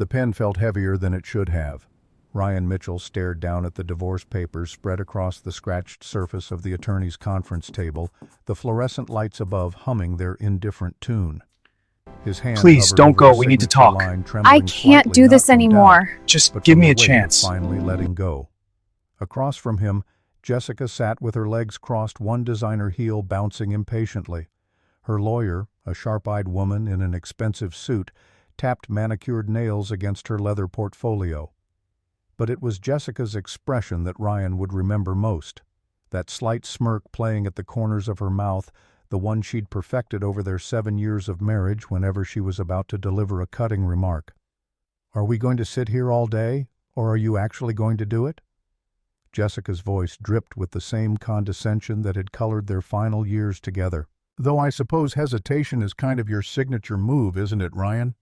The pen felt heavier than it should have. Ryan Mitchell stared down at the divorce papers spread across the scratched surface of the attorney's conference table, the fluorescent lights above humming their indifferent tune. His hand Please, hovered don't over go. the We need to signature talk. line, I trembling can't slightly, do not this from doubt, anymore. Just but give from me the a weight of chance. finally letting go. Across from him, Jessica sat with her legs crossed, one designer heel bouncing impatiently. Her lawyer, a sharp-eyed woman in an expensive suit, tapped manicured nails against her leather portfolio. But it was Jessica's expression that Ryan would remember most. That slight smirk playing at the corners of her mouth, the one she'd perfected over their 7 years of marriage whenever she was about to deliver a cutting remark. "Are we going to sit here all day, or are you actually going to do it?" Jessica's voice dripped with the same condescension that had colored their final years together. "Though I suppose hesitation is kind of your signature move, isn't it, Ryan?"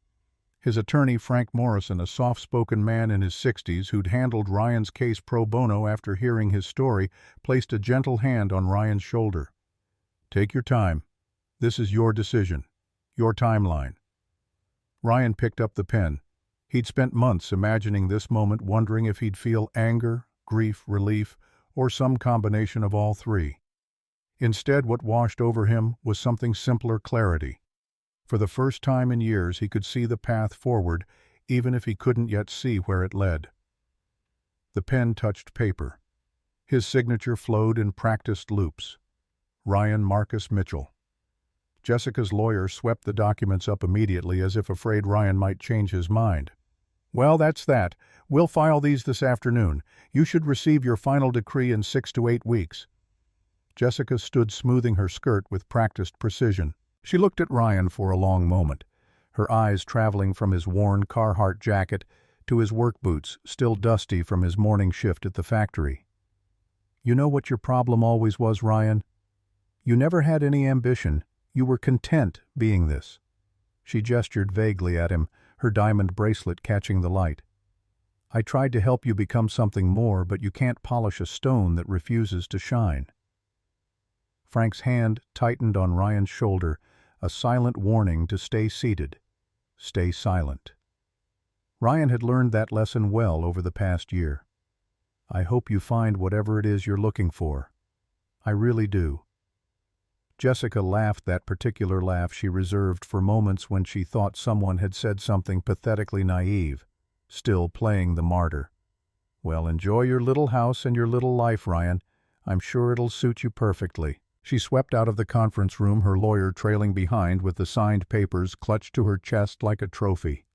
His attorney, Frank Morrison, a soft-spoken man in his 60s who'd handled Ryan's case pro bono after hearing his story, placed a gentle hand on Ryan's shoulder. "Take your time. This is your decision, your timeline." Ryan picked up the pen. He'd spent months imagining this moment, wondering if he'd feel anger, grief, relief, or some combination of all three. Instead, what washed over him was something simpler: clarity. For the first time in years, he could see the path forward, even if he couldn't yet see where it led. The pen touched paper. His signature flowed in practiced loops. Ryan Marcus Mitchell. Jessica's lawyer swept the documents up immediately, as if afraid Ryan might change his mind. "Well, that's that. We'll file these this afternoon. You should receive your final decree in 6 to 8 weeks. Jessica stood smoothing her skirt with practiced precision. She looked at Ryan for a long moment, her eyes traveling from his worn Carhartt jacket to his work boots, still dusty from his morning shift at the factory. "You know what your problem always was, Ryan? You never had any ambition. You were content being this." She gestured vaguely at him, her diamond bracelet catching the light. "I tried to help you become something more, but you can't polish a stone that refuses to shine." Frank's hand tightened on Ryan's shoulder, a silent warning to stay seated, stay silent. Ryan had learned that lesson well over the past year. "I hope you find whatever it is you're looking for. I really do." Jessica laughed, that particular laugh she reserved for moments when she thought someone had said something pathetically naive, still playing the martyr. "Well, enjoy your little house and your little life, Ryan. I'm sure it'll suit you perfectly." She swept out of the conference room, her lawyer trailing behind with the signed papers clutched to her chest like a trophy.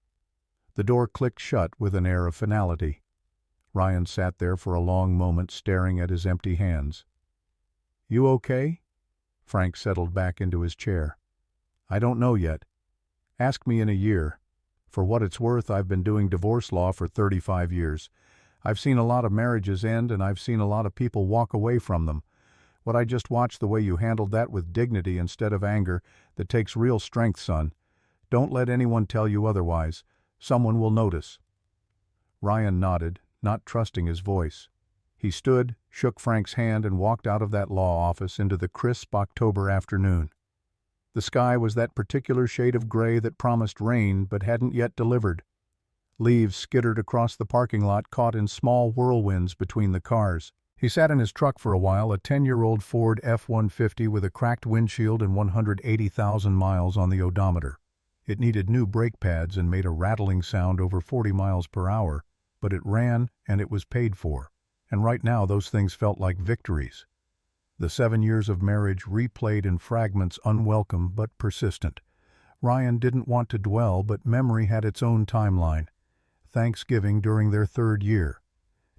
The door clicked shut with an air of finality. Ryan sat there for a long moment, staring at his empty hands. "You okay?" Frank settled back into his chair. "I don't know yet. Ask me in a year. For what it's worth, I've been doing divorce law for 35 years. I've seen a lot of marriages end, and I've seen a lot of people walk away from them. What I just watched the way you handled that with dignity instead of anger, that takes real strength, son. Don't let anyone tell you otherwise. Someone will notice." Ryan nodded, not trusting his voice. He stood, shook Frank's hand, and walked out of that law office into the crisp October afternoon. The sky was that particular shade of gray that promised rain but hadn't yet delivered. Leaves skittered across the parking lot, caught in small whirlwinds between the cars. He sat in his truck for a while, a 10-year-old Ford F-150 with a cracked windshield and 180,000 miles on the odometer. It needed new brake pads and made a rattling sound over 40 miles per hour, but it ran and it was paid for. And right now those things felt like victories. The 7 years of marriage replayed in fragments, unwelcome but persistent. Ryan didn't want to dwell, but memory had its own timeline. Thanksgiving during their 3rd year.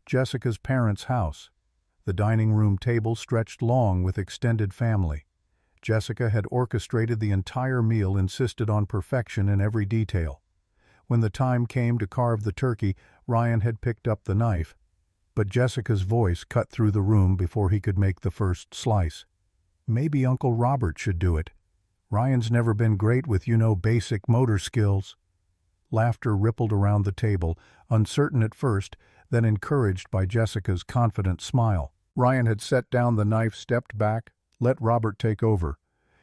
Jessica's parents' house. The dining room table stretched long with extended family. Jessica had orchestrated the entire meal, insisted on perfection in every detail. When the time came to carve the turkey, Ryan had picked up the knife, but Jessica's voice cut through the room before he could make the first slice. "Maybe Uncle Robert should do it. Ryan's never been great with, basic motor skills." Laughter rippled around the table, uncertain at first, then encouraged by Jessica's confident smile. Ryan had set down the knife, stepped back, let Robert take over.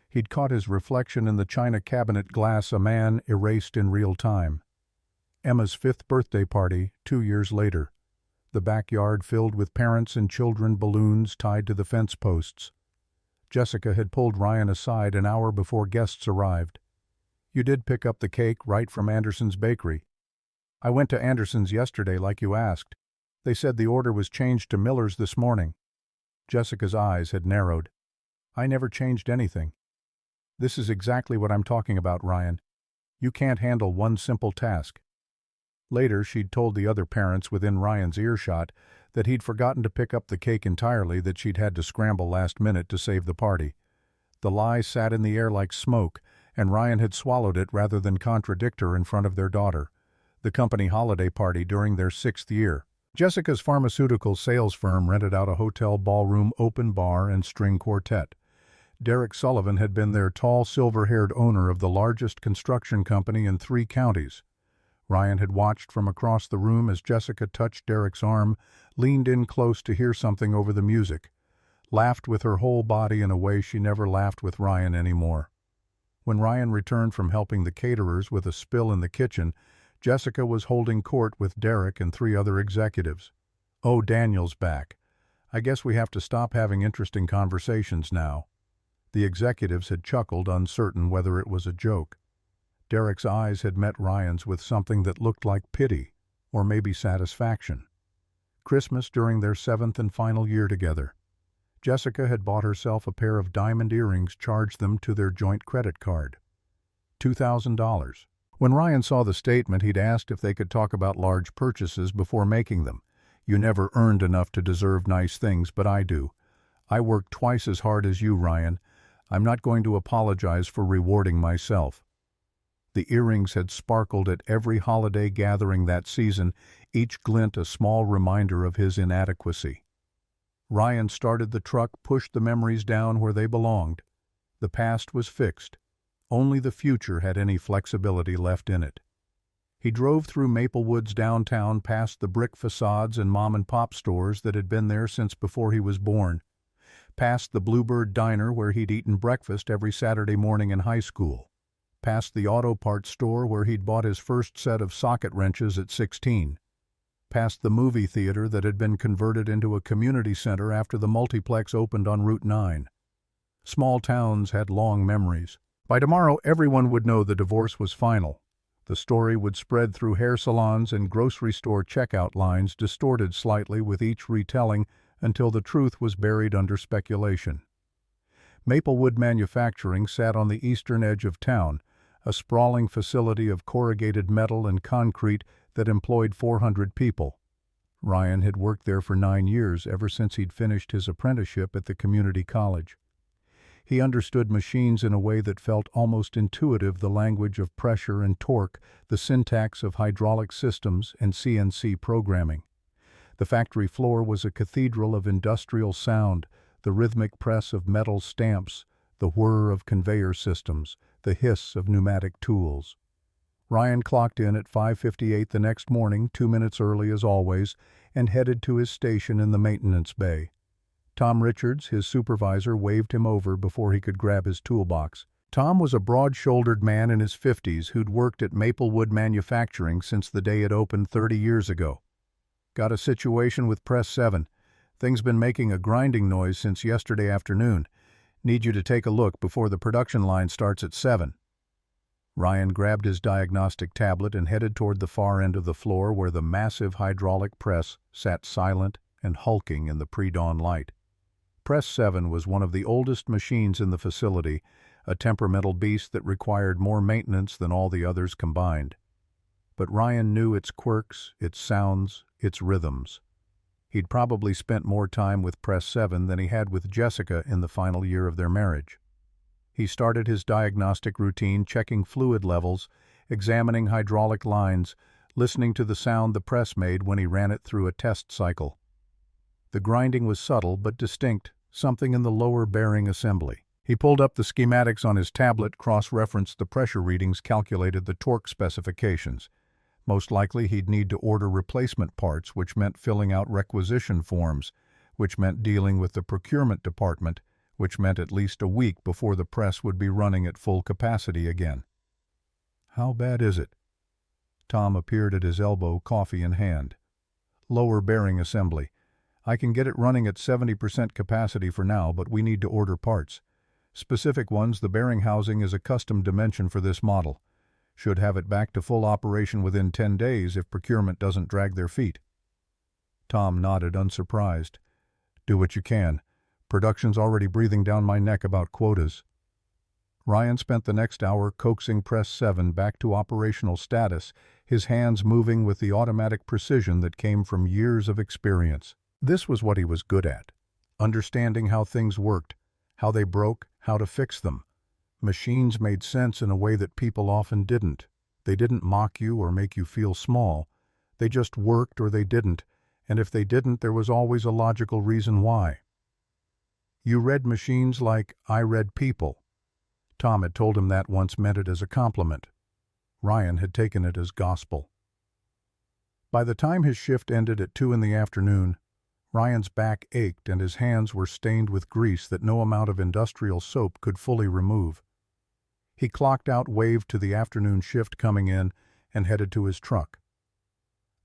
He'd caught his reflection in the china cabinet glass, a man erased in real time. Emma's 5th birthday party 2 years later. The backyard filled with parents and children, balloons tied to the fence posts. Jessica had pulled Ryan aside an hour before guests arrived. "You did pick up the cake right from Anderson's bakery." "I went to Anderson's yesterday like you asked. They said the order was changed to Miller's this morning." Jessica's eyes had narrowed. "I never changed anything." "This is exactly what I'm talking about, Ryan. You can't handle one simple task." Later, she'd told the other parents within Ryan's earshot that he'd forgotten to pick up the cake entirely, that she'd had to scramble last minute to save the party. The lie sat in the air like smoke, and Ryan had swallowed it rather than contradict her in front of their daughter. The company holiday party during their 6th year. Jessica's pharmaceutical sales firm rented out a hotel ballroom, open bar, and string quartet. Derek Sullivan had been their tall, silver-haired owner of the largest construction company in 3 counties. Ryan had watched from across the room as Jessica touched Derek's arm, leaned in close to hear something over the music, laughed with her whole body in a way she never laughed with Ryan anymore. When Ryan returned from helping the caterers with a spill in the kitchen, Jessica was holding court with Derek and 3 other executives. "Oh, Daniel's back. I guess we have to stop having interesting conversations now." The executives had chuckled, uncertain whether it was a joke. Derek's eyes had met Ryan's with something that looked like pity, or maybe satisfaction. Christmas during their 7th and final year together. Jessica had bought herself a pair of diamond earrings, charged them to their joint credit card. $2,000. When Ryan saw the statement, he'd asked if they could talk about large purchases before making them. "You never earned enough to deserve nice things, but I do. I worked twice as hard as you, Ryan. I'm not going to apologize for rewarding myself." The earrings had sparkled at every holiday gathering that season, each glint a small reminder of his inadequacy. Ryan started the truck, pushed the memories down where they belonged. The past was fixed. Only the future had any flexibility left in it. He drove through Maplewood's downtown, past the brick facades and mom-and-pop stores that had been there since before he was born, past the Bluebird Diner where he'd eaten breakfast every Saturday morning in high school, past the auto parts store where he'd bought his first set of socket wrenches at 16, past the movie theater that had been converted into a community center after the multiplex opened on Route 9. Small towns had long memories. By tomorrow, everyone would know the divorce was final. The story would spread through hair salons and grocery store checkout lines, distorted slightly with each retelling until the truth was buried under speculation. Maplewood Manufacturing sat on the eastern edge of town, a sprawling facility of corrugated metal and concrete that employed 400 people. Ryan had worked there for 9 years, ever since he'd finished his apprenticeship at the community college. He understood machines in a way that felt almost intuitive, the language of pressure and torque, the syntax of hydraulic systems and CNC programming. The factory floor was a cathedral of industrial sound, the rhythmic press of metal stamps, the whir of conveyor systems, the hiss of pneumatic tools. Ryan clocked in at 5:58 the next morning, 2 minutes early as always, and headed to his station in the maintenance bay. Tom Richards, his supervisor, waved him over before he could grab his toolbox. Tom was a broad-shouldered man in his 50s who'd worked at Maplewood Manufacturing since the day it opened 30 years ago. "Got a situation with Press 7. Thing's been making a grinding noise since yesterday afternoon. Need you to take a look before the production line starts at 7. Ryan grabbed his diagnostic tablet and headed toward the far end of the floor where the massive hydraulic press sat silent and hulking in the pre-dawn light. Press 7 was one of the oldest machines in the facility, a temperamental beast that required more maintenance than all the others combined. But Ryan knew its quirks, its sounds, its rhythms. He'd probably spent more time with Press 7 than he had with Jessica in the final year of their marriage. He started his diagnostic routine, checking fluid levels, examining hydraulic lines, listening to the sound the press made when he ran it through a test cycle. The grinding was subtle but distinct, something in the lower bearing assembly. He pulled up the schematics on his tablet, cross-referenced the pressure readings, calculated the torque specifications. Most likely he'd need to order replacement parts, which meant filling out requisition forms, which meant dealing with the procurement department, which meant at least a week before the press would be running at full capacity again. "How bad is it?" Tom appeared at his elbow, coffee in hand. "Lower bearing assembly. I can get it running at 70% capacity for now, but we need to order parts. Specific ones, the bearing housing is a custom dimension for this model. Should have it back to full operation within 10 days if procurement doesn't drag their feet." Tom nodded, unsurprised. "Do what you can. Production's already breathing down my neck about quotas." Ryan spent the next hour coaxing Press 7 back to operational status, his hands moving with the automatic precision that came from years of experience. This was what he was good at, understanding how things worked, how they broke, how to fix them. Machines made sense in a way that people often didn't. They didn't mock you or make you feel small. They just worked or they didn't, and if they didn't, there was always a logical reason why. "You read machines like I read people." Tom had told him that once, meant it as a compliment. Ryan had taken it as gospel. By the time his shift ended at 2 in the afternoon, Ryan's back ached and his hands were stained with grease that no amount of industrial soap could fully remove. He clocked out, waved to the afternoon shift coming in, and headed to his truck.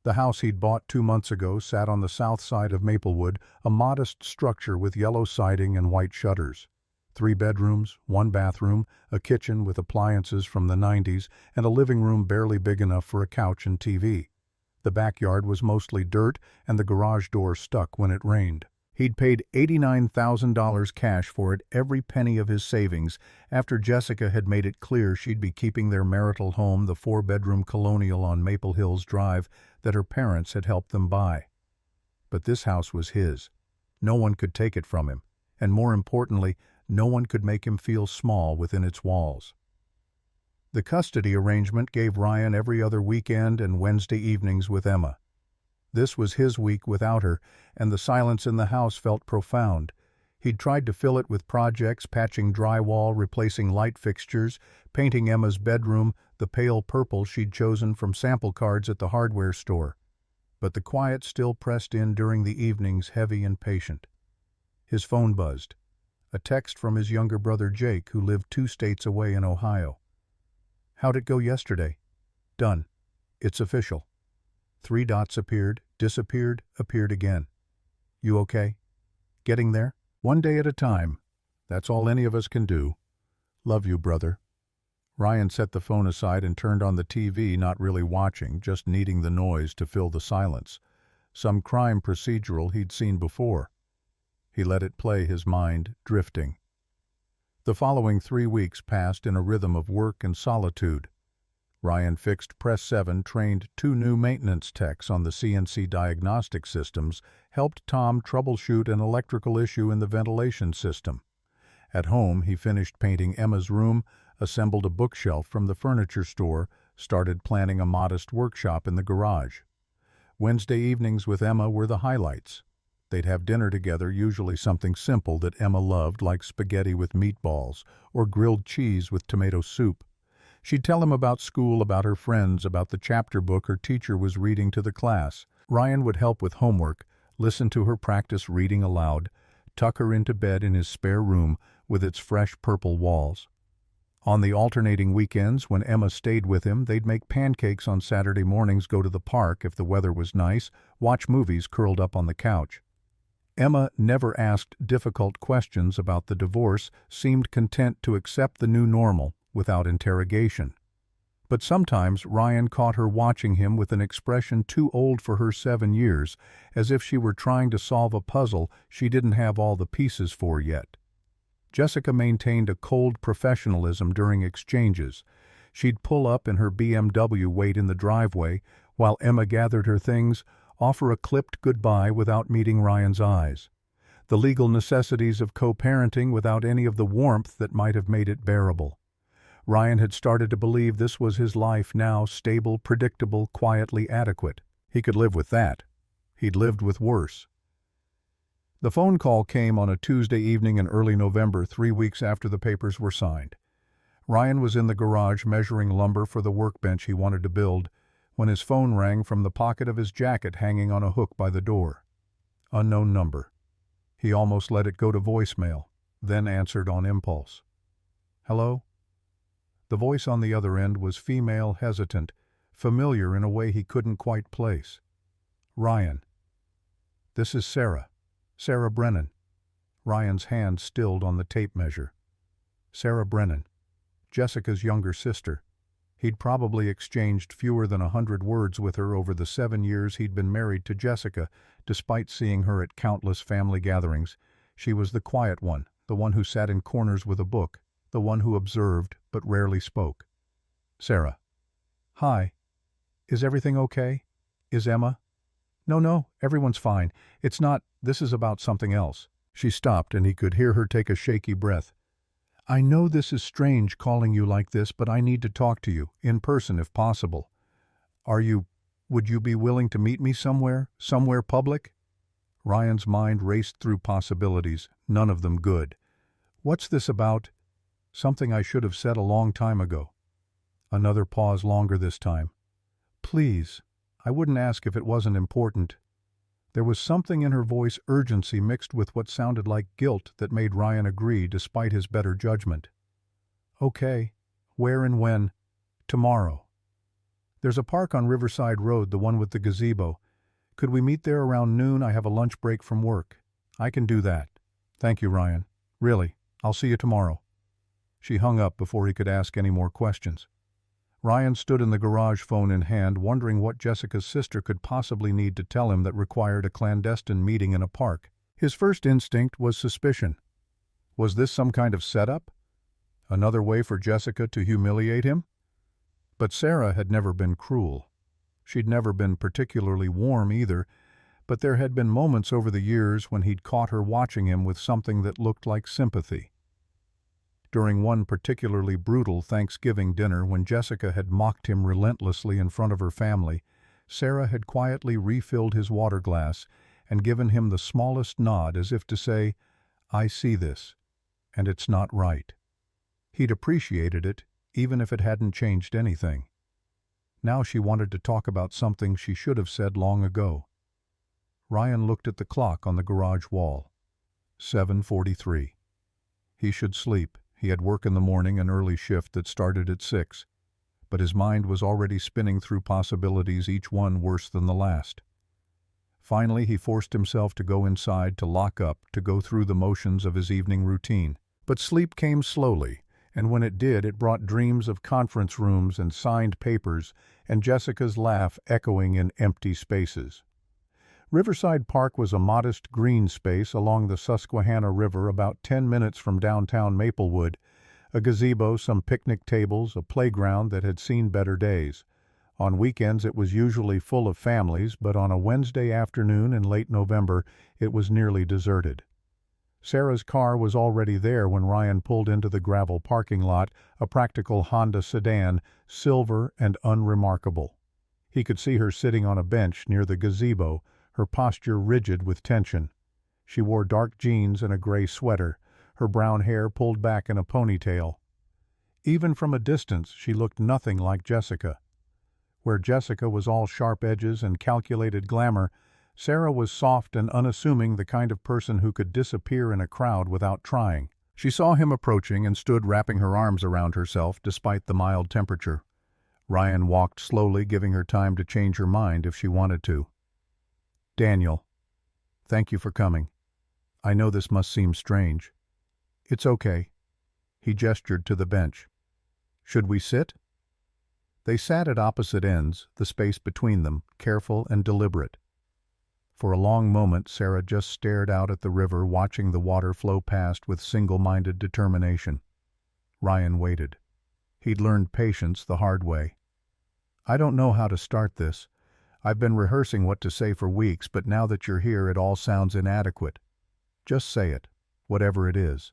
The house he'd bought 2 months ago sat on the south side of Maplewood, a modest structure with yellow siding and white shutters. 3 bedrooms, 1 bathroom, a kitchen with appliances from the 90s, and a living room barely big enough for a couch and TV. The backyard was mostly dirt, and the garage door stuck when it rained. He'd paid $89,000 cash for it, every penny of his savings, after Jessica had made it clear she'd be keeping their marital home, the 4-bedroom colonial on Maple Hills Drive that her parents had helped them buy. But this house was his. No one could take it from him, and more importantly, no one could make him feel small within its walls. The custody arrangement gave Ryan every other weekend and Wednesday evenings with Emma. This was his week without her, and the silence in the house felt profound. He'd tried to fill it with projects, patching drywall, replacing light fixtures, painting Emma's bedroom the pale purple she'd chosen from sample cards at the hardware store. But the quiet still pressed in during the evenings, heavy and patient. His phone buzzed. A text from his younger brother Jake, who lived 2 states away in Ohio. "How'd it go yesterday?" "Done. It's official." 3 dots appeared, disappeared, appeared again. "You okay?" "Getting there. One day at a time. That's all any of us can do. Love you, brother." Ryan set the phone aside and turned on the TV, not really watching, just needing the noise to fill the silence. Some crime procedural he'd seen before. He let it play, his mind drifting. The following 3 weeks passed in a rhythm of work and solitude. Ryan fixed Press 7, trained 2 new maintenance techs on the CNC diagnostic systems, helped Tom troubleshoot an electrical issue in the ventilation system. At home, he finished painting Emma's room, assembled a bookshelf from the furniture store, started planning a modest workshop in the garage. Wednesday evenings with Emma were the highlights. They'd have dinner together, usually something simple that Emma loved, like spaghetti with meatballs or grilled cheese with tomato soup. She'd tell him about school, about her friends, about the chapter book her teacher was reading to the class. Ryan would help with homework, listen to her practice reading aloud, tuck her into bed in his spare room with its fresh purple walls. On the alternating weekends, when Emma stayed with him, they'd make pancakes on Saturday mornings, go to the park if the weather was nice, watch movies curled up on the couch. Emma never asked difficult questions about the divorce, seemed content to accept the new normal without interrogation. But sometimes Ryan caught her watching him with an expression too old for her 7 years, as if she were trying to solve a puzzle she didn't have all the pieces for yet. Jessica maintained a cold professionalism during exchanges. She'd pull up in her BMW, wait in the driveway, while Emma gathered her things, offer a clipped goodbye without meeting Ryan's eyes. The legal necessities of co-parenting without any of the warmth that might have made it bearable. Ryan had started to believe this was his life now, stable, predictable, quietly adequate. He could live with that. He'd lived with worse. The phone call came on a Tuesday evening in early November, 3 weeks after the papers were signed. Ryan was in the garage measuring lumber for the workbench he wanted to build, when his phone rang from the pocket of his jacket hanging on a hook by the door. Unknown number. He almost let it go to voicemail, then answered on impulse. "Hello?" The voice on the other end was female, hesitant, familiar in a way he couldn't quite place. "Ryan. This is Sara. Sara Brennan." Ryan's hand stilled on the tape measure. Sara Brennan. Jessica's younger sister. He'd probably exchanged fewer than 100 words with her over the 7 years he'd been married to Jessica, despite seeing her at countless family gatherings. She was the quiet one, the one who sat in corners with a book, the one who observed but rarely spoke. "Sara." "Hi. Is everything okay? Is Emma?" No, everyone's fine. It's not, this is about something else." She stopped and he could hear her take a shaky breath. "I know this is strange calling you like this, but I need to talk to you, in person if possible. Would you be willing to meet me somewhere public?" Ryan's mind raced through possibilities, none of them good. "What's this about?" "Something I should have said a long time ago." Another pause, longer this time. "Please, I wouldn't ask if it wasn't important." There was something in her voice, urgency mixed with what sounded like guilt, that made Ryan agree despite his better judgment. "Okay. Where and when?" "Tomorrow. There's a park on Riverside Road, the one with the gazebo. Could we meet there around noon? I have a lunch break from work." "I can do that. Thank you, Ryan. Really, I'll see you tomorrow." She hung up before he could ask any more questions. Ryan stood in the garage, phone in hand, wondering what Jessica's sister could possibly need to tell him that required a clandestine meeting in a park. His first instinct was suspicion. Was this some kind of setup? Another way for Jessica to humiliate him? But Sara had never been cruel. She'd never been particularly warm either, but there had been moments over the years when he'd caught her watching him with something that looked like sympathy. During one particularly brutal Thanksgiving dinner, when Jessica had mocked him relentlessly in front of her family, Sara had quietly refilled his water glass and given him the smallest nod, as if to say, "I see this, and it's not right." He'd appreciated it, even if it hadn't changed anything. Now she wanted to talk about something she should have said long ago. Ryan looked at the clock on the garage wall. 7:43. He should sleep. He had work in the morning, an early shift that started at 6. But his mind was already spinning through possibilities, each one worse than the last. Finally, he forced himself to go inside, to lock up, to go through the motions of his evening routine. But sleep came slowly, and when it did, it brought dreams of conference rooms and signed papers, and Jessica's laugh echoing in empty spaces. Riverside Park was a modest green space along the Susquehanna River, about 10 minutes from downtown Maplewood. A gazebo, some picnic tables, a playground that had seen better days. On weekends it was usually full of families, but on a Wednesday afternoon in late November it was nearly deserted. Sara's car was already there when Ryan pulled into the gravel parking lot, a practical Honda sedan, silver and unremarkable. He could see her sitting on a bench near the gazebo, her posture rigid with tension. She wore dark jeans and a gray sweater, her brown hair pulled back in a ponytail. Even from a distance, she looked nothing like Jessica. Where Jessica was all sharp edges and calculated glamour, Sara was soft and unassuming, the kind of person who could disappear in a crowd without trying. She saw him approaching and stood wrapping her arms around herself despite the mild temperature. Ryan walked slowly, giving her time to change her mind if she wanted to. "Daniel, thank you for coming. I know this must seem strange." "It's okay." He gestured to the bench. "Should we sit?" They sat at opposite ends, the space between them, careful and deliberate. For a long moment Sara just stared out at the river, watching the water flow past with single-minded determination. Ryan waited. He'd learned patience the hard way. "I don't know how to start this. I've been rehearsing what to say for weeks, but now that you're here it all sounds inadequate. Just say it, whatever it is."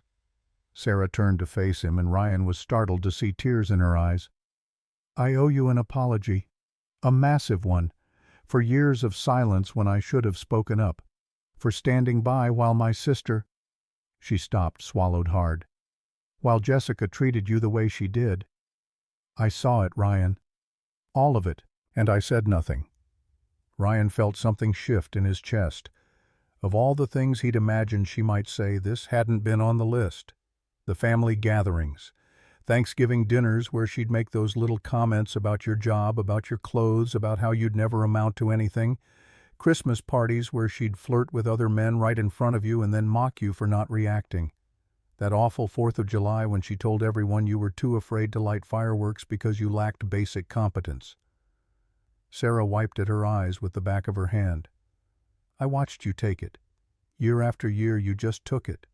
Sara turned to face him, and Ryan was startled to see tears in her eyes. "I owe you an apology. A massive one. For years of silence when I should have spoken up. For standing by while my sister—" She stopped, swallowed hard. "While Jessica treated you the way she did. I saw it, Ryan. All of it, and I said nothing." Ryan felt something shift in his chest. Of all the things he'd imagined she might say, this hadn't been on the list. The family gatherings, Thanksgiving dinners where she'd make those little comments about your job, about your clothes, about how you'd never amount to anything. Christmas parties where she'd flirt with other men right in front of you and then mock you for not reacting. That awful 4th of July when she told everyone you were too afraid to light fireworks because you lacked basic competence. Sara wiped at her eyes with the back of her hand. I watched you take it. Year after year you just took it.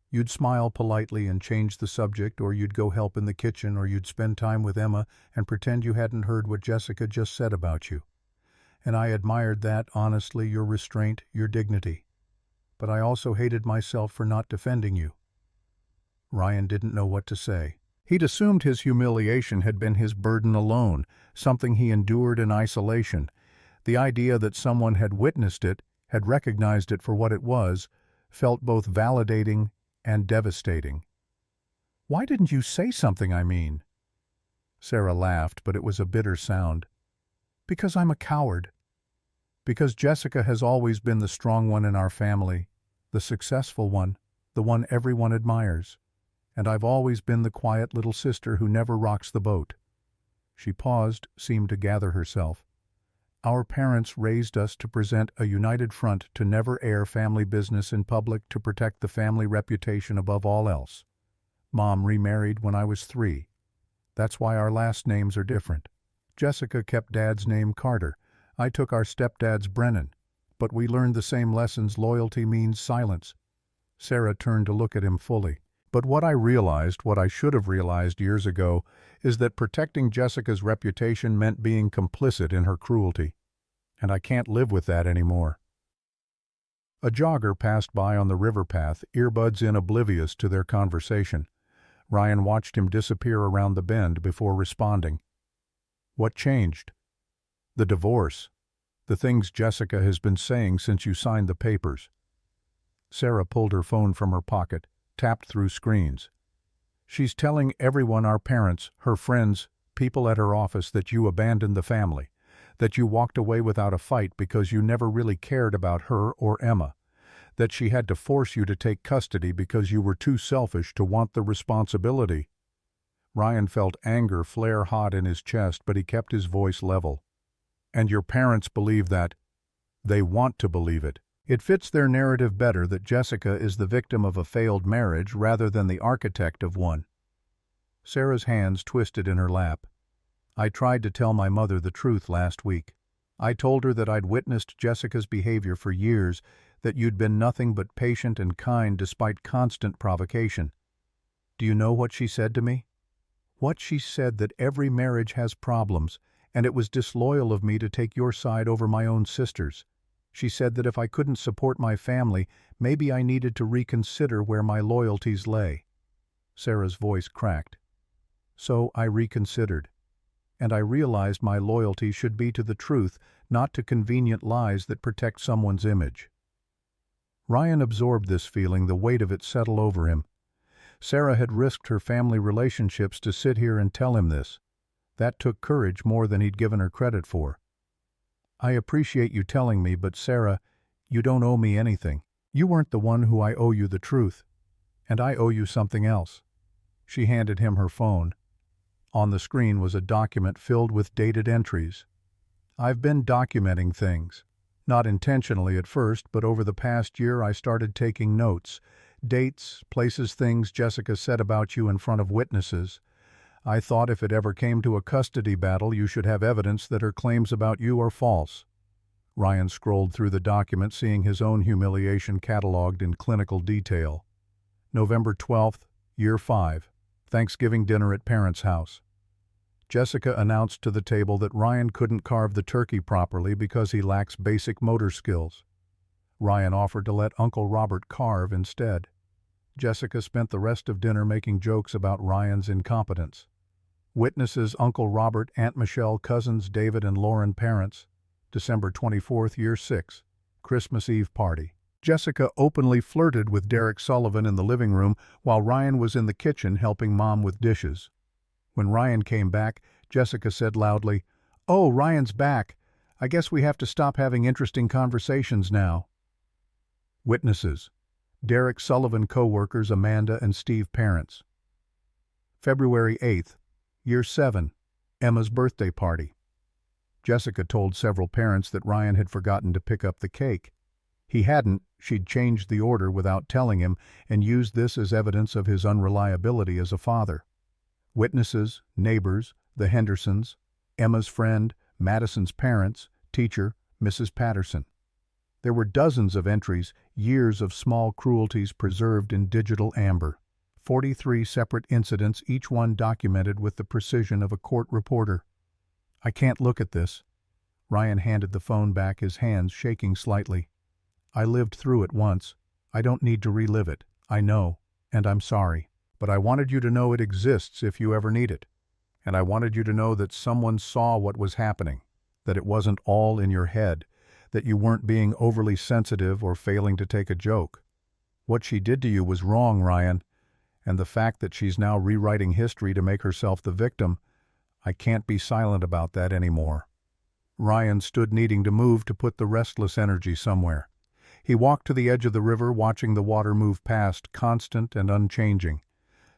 You'd smile politely and change the subject, or you'd go help in the kitchen, or you'd spend time with Emma and pretend you hadn't heard what Jessica just said about you. And I admired that, honestly, your restraint, your dignity. But I also hated myself for not defending you. Ryan didn't know what to say. He'd assumed his humiliation had been his burden alone, something he endured in isolation. The idea that someone had witnessed it, had recognized it for what it was, felt both validating and devastating. Why didn't you say something, I mean? Sara laughed, but it was a bitter sound. Because I'm a coward. Because Jessica has always been the strong one in our family, the successful one, the one everyone admires. And I've always been the quiet little sister who never rocks the boat. She paused, seemed to gather herself. Our parents raised us to present a united front to never air family business in public, to protect the family reputation above all else. Mom remarried when I was 3. That's why our last names are different. Jessica kept Dad's name Carter. I took our stepdad's Brennan. But we learned the same lessons. Loyalty means silence. Sara turned to look at him fully. But what I realized, what I should have realized years ago, is that protecting Jessica's reputation meant being complicit in her cruelty. And I can't live with that anymore. A jogger passed by on the river path, earbuds in, oblivious to their conversation. Ryan watched him disappear around the bend before responding. What changed? The divorce. The things Jessica has been saying since you signed the papers. Sara pulled her phone from her pocket, tapped through screens. She's telling everyone, our parents, her friends, people at her office, that you abandoned the family, that you walked away without a fight because you never really cared about her or Emma, that she had to force you to take custody because you were too selfish to want the responsibility. Ryan felt anger flare hot in his chest, but he kept his voice level. And your parents believe that. They want to believe it. It fits their narrative better that Jessica is the victim of a failed marriage rather than the architect of one. Sara's hands twisted in her lap. I tried to tell my mother the truth last week. I told her that I'd witnessed Jessica's behavior for years, that you'd been nothing but patient and kind despite constant provocation. Do you know what she said to me? What she said: that every marriage has problems, and it was disloyal of me to take your side over my own sister's. She said that if I couldn't support my family, maybe I needed to reconsider where my loyalties lay. Sara's voice cracked. So I reconsidered. And I realized my loyalty should be to the truth, not to convenient lies that protect someone's image. Ryan absorbed this feeling, the weight of it settled over him. Sara had risked her family relationships to sit here and tell him this. That took courage, more than he'd given her credit for. I appreciate you telling me, but Sara, you don't owe me anything. You weren't the one who I owe you the truth. And I owe you something else. She handed him her phone. On the screen was a document filled with dated entries. I've been documenting things. Not intentionally at first, but over the past year I started taking notes. Dates, places, things Jessica said about you in front of witnesses. I thought if it ever came to a custody battle, you should have evidence that her claims about you are false. Ryan scrolled through the document, seeing his own humiliation catalogued in clinical detail. November 12th, Year 5, Thanksgiving dinner at parents' house. Jessica announced to the table that Ryan couldn't carve the turkey properly because he lacks basic motor skills. Ryan offered to let Uncle Robert carve instead. Jessica spent the rest of dinner making jokes about Ryan's incompetence. Witnesses: Uncle Robert, Aunt Michelle, cousins David and Lauren, parents. December 24th, Year 6, Christmas Eve party. Jessica openly flirted with Derek Sullivan in the living room while Ryan was in the kitchen helping Mom with dishes. When Ryan came back, Jessica said loudly, "Oh, Ryan's back. I guess we have to stop having interesting conversations now." Witnesses: Derek Sullivan, co-workers Amanda and Steve, parents. February 8th, Year 7, Emma's birthday party. Jessica told several parents that Ryan had forgotten to pick up the cake. He hadn't, she'd changed the order without telling him and used this as evidence of his unreliability as a father. Witnesses, neighbors, the Hendersons, Emma's friend, Madison's parents, teacher, Mrs. Patterson. There were dozens of entries, years of small cruelties preserved in digital amber. 43 separate incidents, each one documented with the precision of a court reporter. "I can't look at this." Ryan handed the phone back, his hands shaking slightly. "I lived through it once. I don't need to relive it. I know, and I'm sorry. But I wanted you to know it exists if you ever need it. And I wanted you to know that someone saw what was happening, that it wasn't all in your head, that you weren't being overly sensitive or failing to take a joke. What she did to you was wrong, Ryan, and the fact that she's now rewriting history to make herself the victim, I can't be silent about that anymore." Ryan stood, needing to move, to put the restless energy somewhere. He walked to the edge of the river, watching the water move past, constant and unchanging.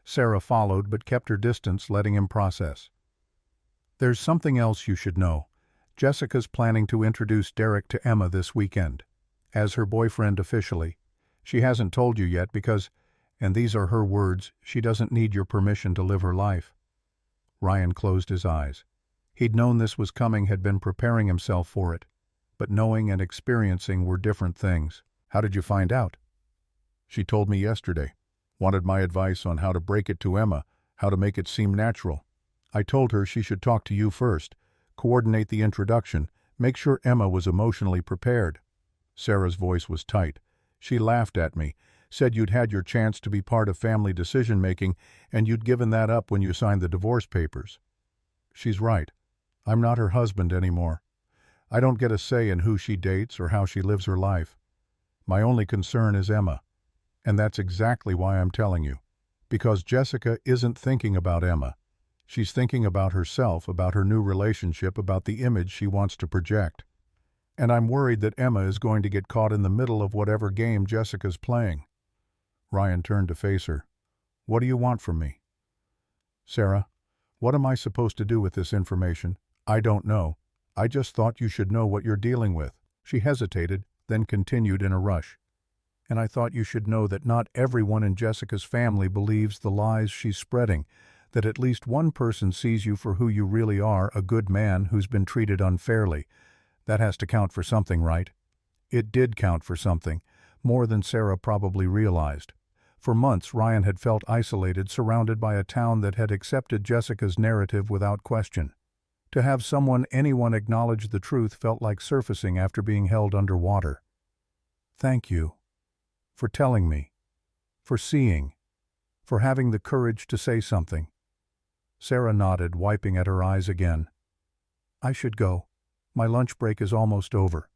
Sara followed, but kept her distance, letting him process. "There's something else you should know. Jessica's planning to introduce Derek to Emma this weekend, as her boyfriend officially. She hasn't told you yet because, and these are her words, she doesn't need your permission to live her life." Ryan closed his eyes. He'd known this was coming, had been preparing himself for it. But knowing and experiencing were different things. "How did you find out?" "She told me yesterday. Wanted my advice on how to break it to Emma, how to make it seem natural. I told her she should talk to you first, coordinate the introduction, make sure Emma was emotionally prepared." Sara's voice was tight. "She laughed at me, said you'd had your chance to be part of family decision-making and you'd given that up when you signed the divorce papers. She's right. I'm not her husband anymore. I don't get a say in who she dates or how she lives her life. My only concern is Emma. And that's exactly why I'm telling you. Because Jessica isn't thinking about Emma. She's thinking about herself, about her new relationship, about the image she wants to project. And I'm worried that Emma is going to get caught in the middle of whatever game Jessica's playing." Ryan turned to face her. "What do you want from me?" "Sara, what am I supposed to do with this information? I don't know. I just thought you should know what you're dealing with." She hesitated, then continued in a rush. "And I thought you should know that not everyone in Jessica's family believes the lies she's spreading, that at least one person sees you for who you really are, a good man who's been treated unfairly. That has to count for something, right?" It did count for something, more than Sara probably realized. For months, Ryan had felt isolated, surrounded by a town that had accepted Jessica's narrative without question. To have anyone acknowledge the truth felt like surfacing after being held underwater. "Thank you. For telling me. For seeing. For having the courage to say something." Sara nodded, wiping at her eyes again. "I should go. My lunch break is almost over.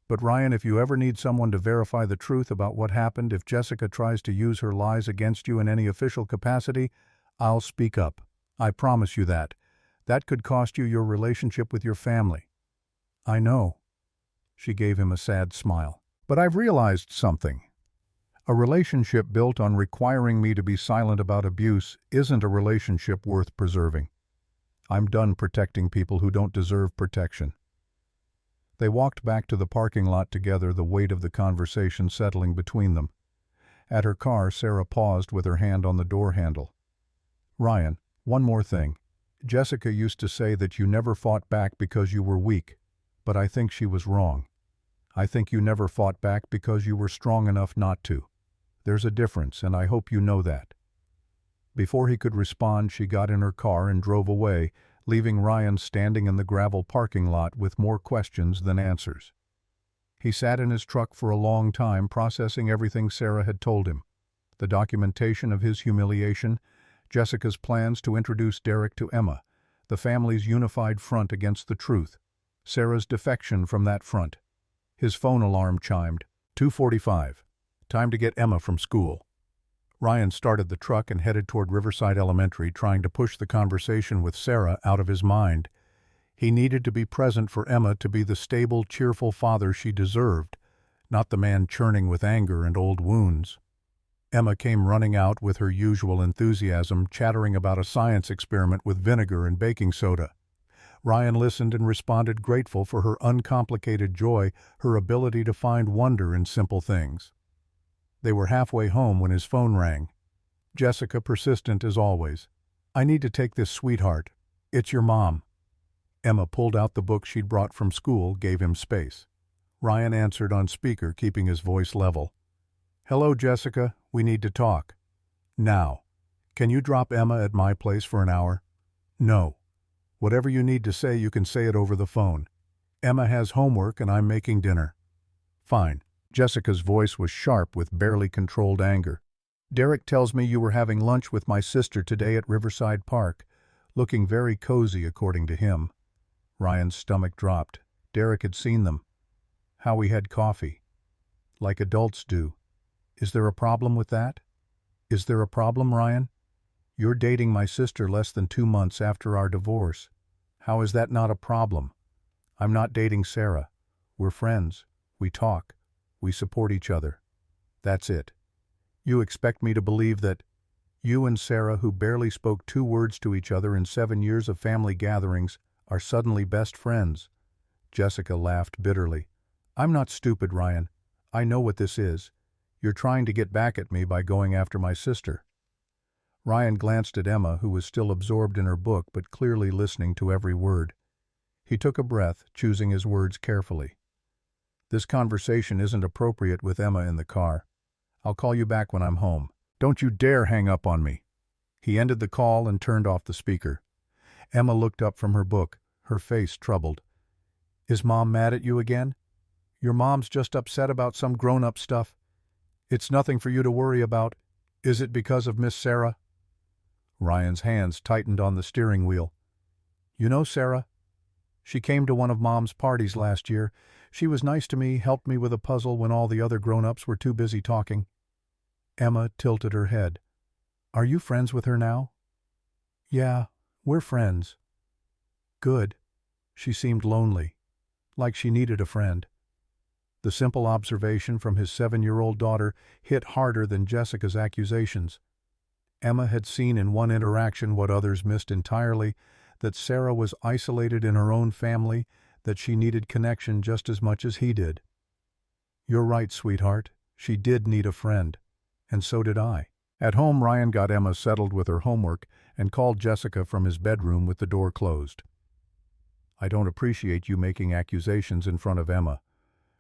But Ryan, if you ever need someone to verify the truth about what happened, if Jessica tries to use her lies against you in any official capacity, I'll speak up. I promise you that. That could cost you your relationship with your family." "I know." She gave him a sad smile. "But I've realized something. A relationship built on requiring me to be silent about abuse isn't a relationship worth preserving. I'm done protecting people who don't deserve protection." They walked back to the parking lot together, the weight of the conversation settling between them. At her car, Sara paused with her hand on the door handle. "Ryan, one more thing. Jessica used to say that you never fought back because you were weak, but I think she was wrong. I think you never fought back because you were strong enough not to. There's a difference, and I hope you know that." Before he could respond, she got in her car and drove away, leaving Ryan standing in the gravel parking lot with more questions than answers. He sat in his truck for a long time, processing everything Sara had told him. The documentation of his humiliation, Jessica's plans to introduce Derek to Emma, the family's unified front against the truth, Sara's defection from that front. His phone alarm chimed. 2:45. Time to get Emma from school. Ryan started the truck and headed toward Riverside Elementary, trying to push the conversation with Sara out of his mind. He needed to be present for Emma to be the stable, cheerful father she deserved, not the man churning with anger and old wounds. Emma came running out with her usual enthusiasm, chattering about a science experiment with vinegar and baking soda. Ryan listened and responded, grateful for her uncomplicated joy, her ability to find wonder in simple things. They were halfway home when his phone rang. Jessica, persistent as always. "I need to take this, sweetheart. It's your mom." Emma pulled out the book she'd brought from school, gave him space. Ryan answered on speaker, keeping his voice level. "Hello, Jessica. We need to talk." "Now. Can you drop Emma at my place for an hour?" "No. Whatever you need to say, you can say it over the phone. Emma has homework and I'm making dinner." "Fine." Jessica's voice was sharp with barely controlled anger. "Derek tells me you were having lunch with my sister today at Riverside Park, looking very cozy according to him." Ryan's stomach dropped. Derek had seen them. How we had coffee. Like adults do. Is there a problem with that? Is there a problem, Ryan? You're dating my sister less than 2 months after our divorce. How is that not a problem? I'm not dating Sara. We're friends. We talk. We support each other. That's it. You expect me to believe that you and Sara, who barely spoke 2 words to each other in 7 years of family gatherings, are suddenly best friends? Jessica laughed bitterly. I'm not stupid, Ryan. I know what this is. You're trying to get back at me by going after my sister. Ryan glanced at Emma, who was still absorbed in her book but clearly listening to every word. He took a breath, choosing his words carefully. This conversation isn't appropriate with Emma in the car. I'll call you back when I'm home. Don't you dare hang up on me. He ended the call and turned off the speaker. Emma looked up from her book, her face troubled. Is Mom mad at you again? Your mom's just upset about some grown-up stuff. It's nothing for you to worry about. Is it because of Miss Sara? Ryan's hands tightened on the steering wheel. You know Sara? She came to one of Mom's parties last year. She was nice to me, helped me with a puzzle when all the other grown-ups were too busy talking. Emma tilted her head. Are you friends with her now? Yeah, we're friends. Good. She seemed lonely, like she needed a friend. The simple observation from his 7-year-old daughter hit harder than Jessica's accusations. Emma had seen in one interaction what others missed entirely, that Sara was isolated in her own family, that she needed connection just as much as he did. You're right, sweetheart. She did need a friend. And so did I. At home, Ryan got Emma settled with her homework and called Jessica from his bedroom with the door closed. I don't appreciate you making accusations in front of Emma.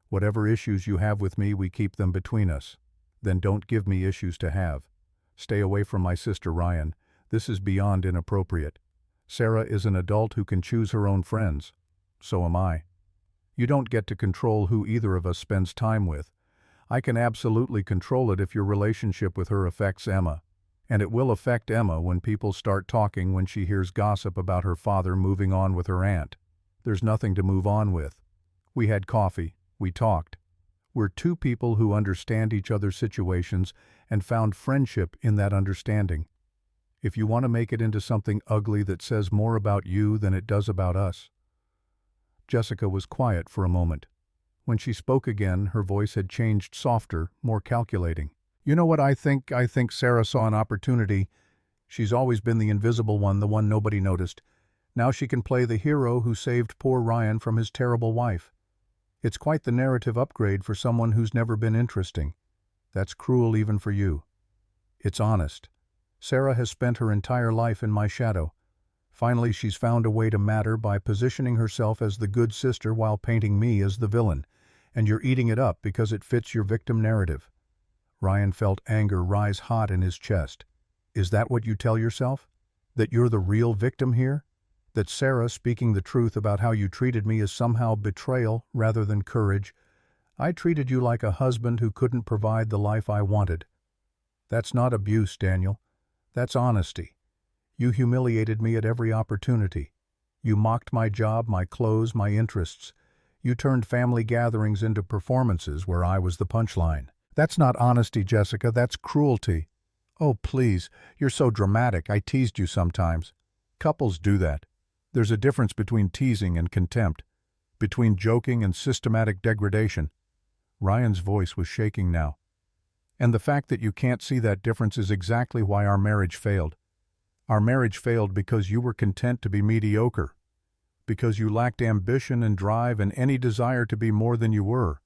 Whatever issues you have with me, we keep them between us. Then don't give me issues to have. Stay away from my sister, Ryan. This is beyond inappropriate. Sara is an adult who can choose her own friends. So am I. You don't get to control who either of us spends time with. I can absolutely control it if your relationship with her affects Emma. And it will affect Emma when people start talking when she hears gossip about her father moving on with her aunt. There's nothing to move on with. We had coffee. We talked. We're 2 people who understand each other's situations and found friendship in that understanding. If you want to make it into something ugly that says more about you than it does about us. Jessica was quiet for a moment. When she spoke again, her voice had changed softer, more calculating. You know what I think? I think Sara saw an opportunity. She's always been the invisible one, the one nobody noticed. Now she can play the hero who saved poor Ryan from his terrible wife. It's quite the narrative upgrade for someone who's never been interesting. That's cruel even for you. It's honest. Sara has spent her entire life in my shadow. Finally, she's found a way to matter by positioning herself as the good sister while painting me as the villain. And you're eating it up because it fits your victim narrative. Ryan felt anger rise hot in his chest. Is that what you tell yourself? That you're the real victim here? That Sara speaking the truth about how you treated me is somehow betrayal rather than courage? I treated you like a husband who couldn't provide the life I wanted. That's not abuse, Daniel. That's honesty. You humiliated me at every opportunity. You mocked my job, my clothes, my interests. You turned family gatherings into performances where I was the punchline. That's not honesty, Jessica. That's cruelty. Oh, please. You're so dramatic. I teased you sometimes. Couples do that. There's a difference between teasing and contempt, between joking and systematic degradation. Ryan's voice was shaking now. And the fact that you can't see that difference is exactly why our marriage failed. Our marriage failed because you were content to be mediocre, because you lacked ambition and drive and any desire to be more than you were.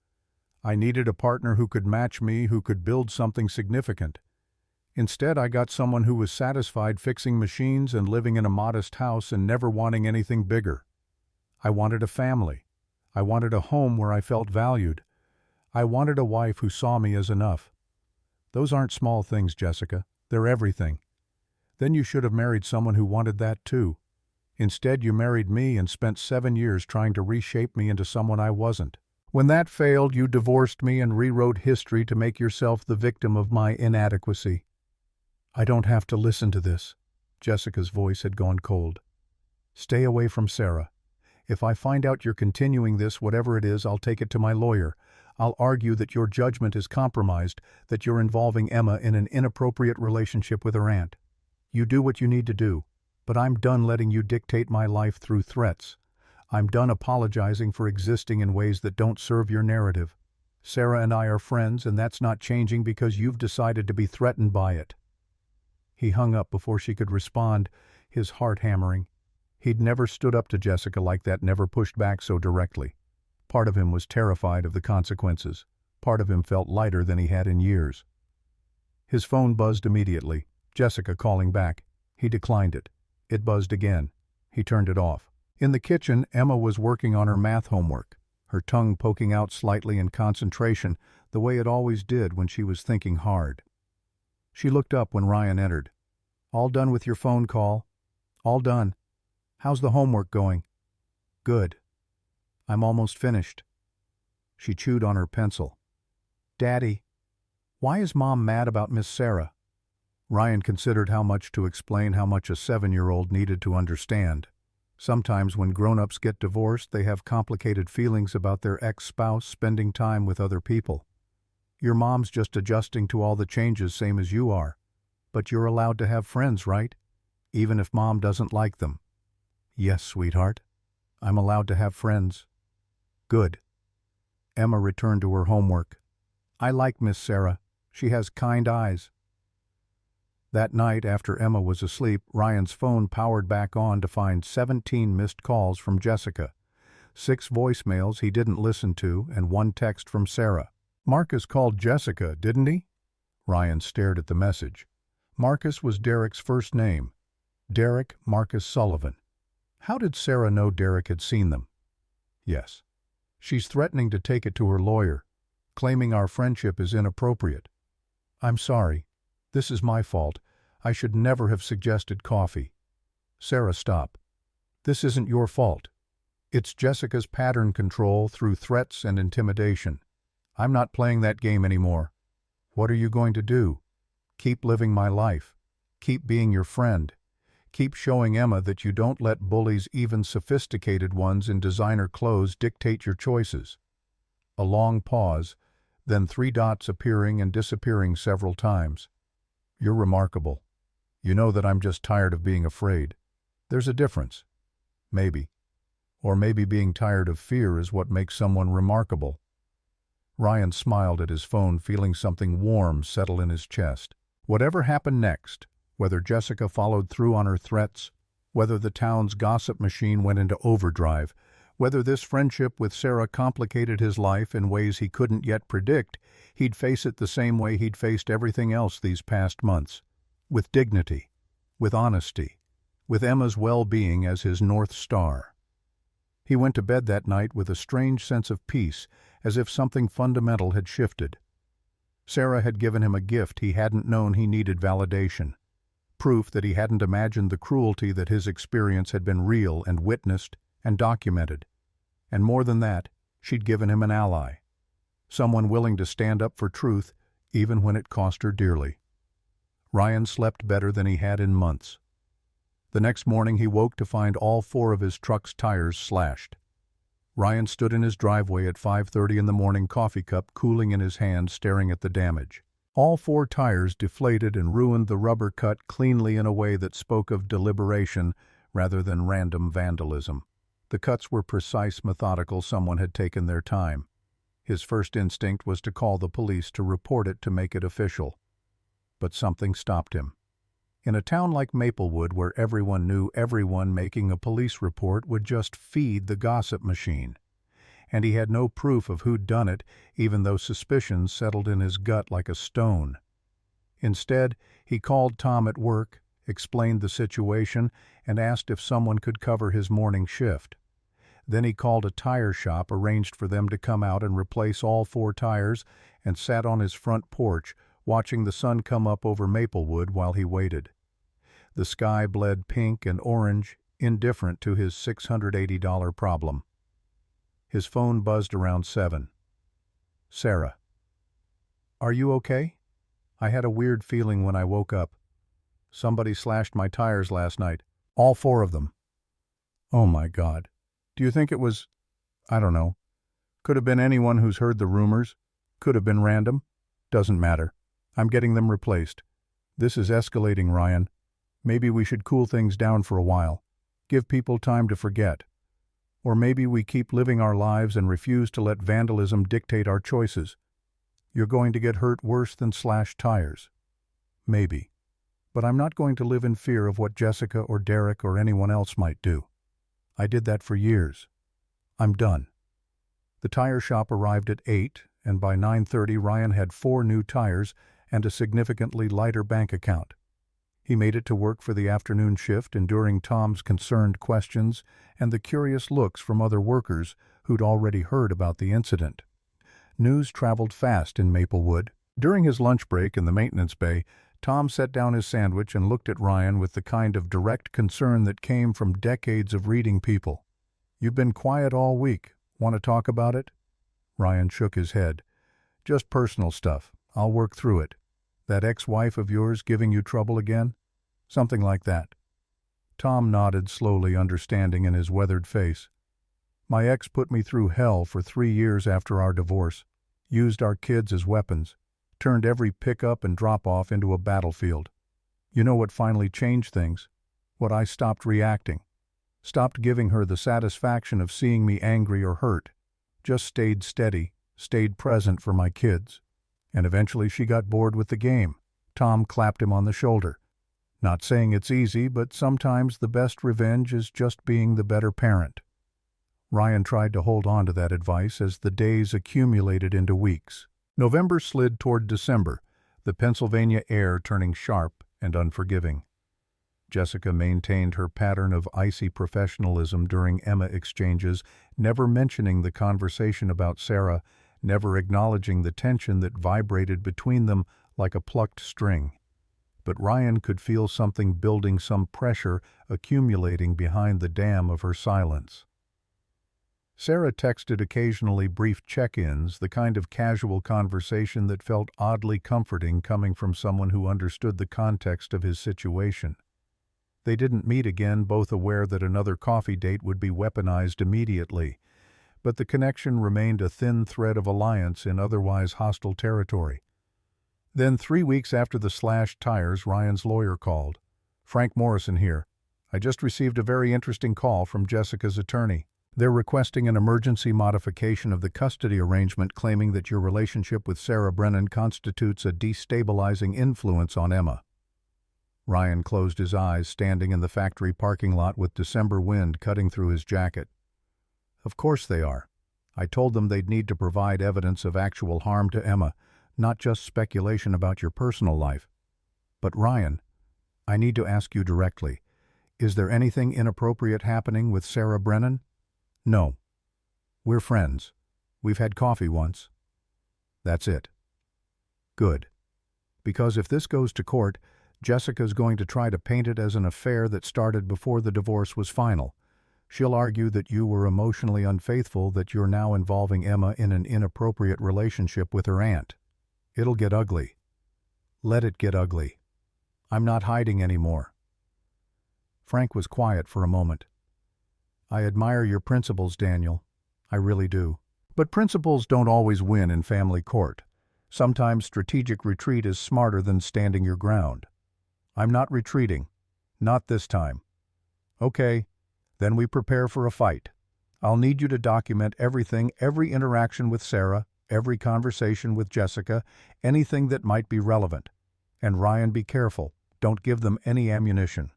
I needed a partner who could match me, who could build something significant. Instead, I got someone who was satisfied fixing machines and living in a modest house and never wanting anything bigger. I wanted a family. I wanted a home where I felt valued. I wanted a wife who saw me as enough. Those aren't small things, Jessica. They're everything. Then you should have married someone who wanted that too. Instead, you married me and spent 7 years trying to reshape me into someone I wasn't. When that failed, you divorced me and rewrote history to make yourself the victim of my inadequacy. I don't have to listen to this. Jessica's voice had gone cold. Stay away from Sara. If I find out you're continuing this, whatever it is, I'll take it to my lawyer. I'll argue that your judgment is compromised, that you're involving Emma in an inappropriate relationship with her aunt. You do what you need to do, but I'm done letting you dictate my life through threats. I'm done apologizing for existing in ways that don't serve your narrative. Sara and I are friends, and that's not changing because you've decided to be threatened by it. He hung up before she could respond, his heart hammering. He'd never stood up to Jessica like that, never pushed back so directly. Part of him was terrified of the consequences. Part of him felt lighter than he had in years. His phone buzzed immediately. Jessica calling back. He declined it. It buzzed again. He turned it off. In the kitchen, Emma was working on her math homework, her tongue poking out slightly in concentration, the way it always did when she was thinking hard. She looked up when Ryan entered. All done with your phone call? All done. How's the homework going? Good. I'm almost finished. She chewed on her pencil. Daddy, why is Mom mad about Miss Sara? Ryan considered how much to explain, how much a 7-year-old needed to understand. Sometimes when grown-ups get divorced, they have complicated feelings about their ex-spouse spending time with other people. Your mom's just adjusting to all the changes, same as you are. But you're allowed to have friends, right? Even if Mom doesn't like them. Yes, sweetheart. I'm allowed to have friends. Good. Emma returned to her homework. I like Miss Sara. She has kind eyes. That night, after Emma was asleep, Ryan's phone powered back on to find 17 missed calls from Jessica, 6 voicemails he didn't listen to, and 1 text from Sara. Marcus called Jessica, didn't he? Ryan stared at the message. Marcus was Derek's first name. Derek Marcus Sullivan. How did Sara know Derek had seen them? Yes. She's threatening to take it to her lawyer, claiming our friendship is inappropriate. I'm sorry. This is my fault. I should never have suggested coffee. Sara, stop. This isn't your fault. It's Jessica's pattern control through threats and intimidation. I'm not playing that game anymore. What are you going to do? Keep living my life. Keep being your friend. Keep showing Emma that you don't let bullies, even sophisticated ones in designer clothes, dictate your choices. A long pause, then 3 dots appearing and disappearing several times. You're remarkable. You know that I'm just tired of being afraid. There's a difference. Maybe. Or maybe being tired of fear is what makes someone remarkable. Ryan smiled at his phone, feeling something warm settle in his chest. Whatever happened next, whether Jessica followed through on her threats, whether the town's gossip machine went into overdrive, whether this friendship with Sara complicated his life in ways he couldn't yet predict, he'd face it the same way he'd faced everything else these past months. With dignity, with honesty, with Emma's well-being as his North Star. He went to bed that night with a strange sense of peace, as if something fundamental had shifted. Sara had given him a gift he hadn't known he needed: validation. Proof that he hadn't imagined the cruelty, that his experience had been real and witnessed and documented. And more than that, she'd given him an ally. Someone willing to stand up for truth, even when it cost her dearly. Ryan slept better than he had in months. The next morning he woke to find all 4 of his truck's tires slashed. Ryan stood in his driveway at 5:30 in the morning, coffee cup cooling in his hand, staring at the damage. All 4 tires deflated and ruined, the rubber cut cleanly in a way that spoke of deliberation rather than random vandalism. The cuts were precise, methodical. Someone had taken their time. His first instinct was to call the police to report it to make it official. But something stopped him. In a town like Maplewood, where everyone knew everyone, making a police report would just feed the gossip machine. And he had no proof of who'd done it, even though suspicions settled in his gut like a stone. Instead, he called Tom at work, explained the situation, and asked if someone could cover his morning shift. Then he called a tire shop, arranged for them to come out and replace all 4 tires, and sat on his front porch, watching the sun come up over Maplewood while he waited. The sky bled pink and orange, indifferent to his $680 problem. His phone buzzed around 7. Sara. "Are you okay? I had a weird feeling when I woke up. Somebody slashed my tires last night. All 4 of them." "Oh my God. Do you think it was, I don't know. Could have been anyone who's heard the rumors. Could have been random. Doesn't matter. I'm getting them replaced. This is escalating, Ryan. Maybe we should cool things down for a while. Give people time to forget. Or maybe we keep living our lives and refuse to let vandalism dictate our choices. You're going to get hurt worse than slashed tires. Maybe. But I'm not going to live in fear of what Jessica or Derek or anyone else might do. I did that for years. I'm done." The tire shop arrived at 8, and by 9:30 Ryan had 4 new tires and a significantly lighter bank account. He made it to work for the afternoon shift, enduring Tom's concerned questions and the curious looks from other workers who'd already heard about the incident. News traveled fast in Maplewood. During his lunch break in the maintenance bay, Tom set down his sandwich and looked at Ryan with the kind of direct concern that came from decades of reading people. "You've been quiet all week. Want to talk about it?" Ryan shook his head. "Just personal stuff. I'll work through it. That ex-wife of yours giving you trouble again? Something like that." Tom nodded slowly, understanding in his weathered face. "My ex put me through hell for 3 years after our divorce. Used our kids as weapons. Turned every pickup and drop-off into a battlefield. You know what finally changed things? What I stopped reacting. Stopped giving her the satisfaction of seeing me angry or hurt. Just stayed steady, stayed present for my kids. And eventually she got bored with the game." Tom clapped him on the shoulder. "Not saying it's easy, but sometimes the best revenge is just being the better parent." Ryan tried to hold on to that advice as the days accumulated into weeks. November slid toward December, the Pennsylvania air turning sharp and unforgiving. Jessica maintained her pattern of icy professionalism during Emma exchanges, never mentioning the conversation about Sara, never acknowledging the tension that vibrated between them like a plucked string. But Ryan could feel something building, some pressure accumulating behind the dam of her silence. Sara texted occasionally brief check-ins, the kind of casual conversation that felt oddly comforting coming from someone who understood the context of his situation. They didn't meet again, both aware that another coffee date would be weaponized immediately, but the connection remained a thin thread of alliance in otherwise hostile territory. Then 3 weeks after the slashed tires, Ryan's lawyer called. "Frank Morrison here. I just received a very interesting call from Jessica's attorney. They're requesting an emergency modification of the custody arrangement, claiming that your relationship with Sara Brennan constitutes a destabilizing influence on Emma." Ryan closed his eyes, standing in the factory parking lot with December wind cutting through his jacket. "Of course they are. I told them they'd need to provide evidence of actual harm to Emma, not just speculation about your personal life. But Ryan, I need to ask you directly, is there anything inappropriate happening with Sara Brennan?" "No. We're friends. We've had coffee once." "That's it." "Good. Because if this goes to court, Jessica's going to try to paint it as an affair that started before the divorce was final. She'll argue that you were emotionally unfaithful, that you're now involving Emma in an inappropriate relationship with her aunt. It'll get ugly. Let it get ugly. I'm not hiding anymore." Frank was quiet for a moment. "I admire your principles, Daniel. I really do. But principles don't always win in family court. Sometimes strategic retreat is smarter than standing your ground. I'm not retreating. Not this time." "Okay, then we prepare for a fight. I'll need you to document everything, every interaction with Sara, every conversation with Jessica, anything that might be relevant. And Ryan, be careful. Don't give them any ammunition.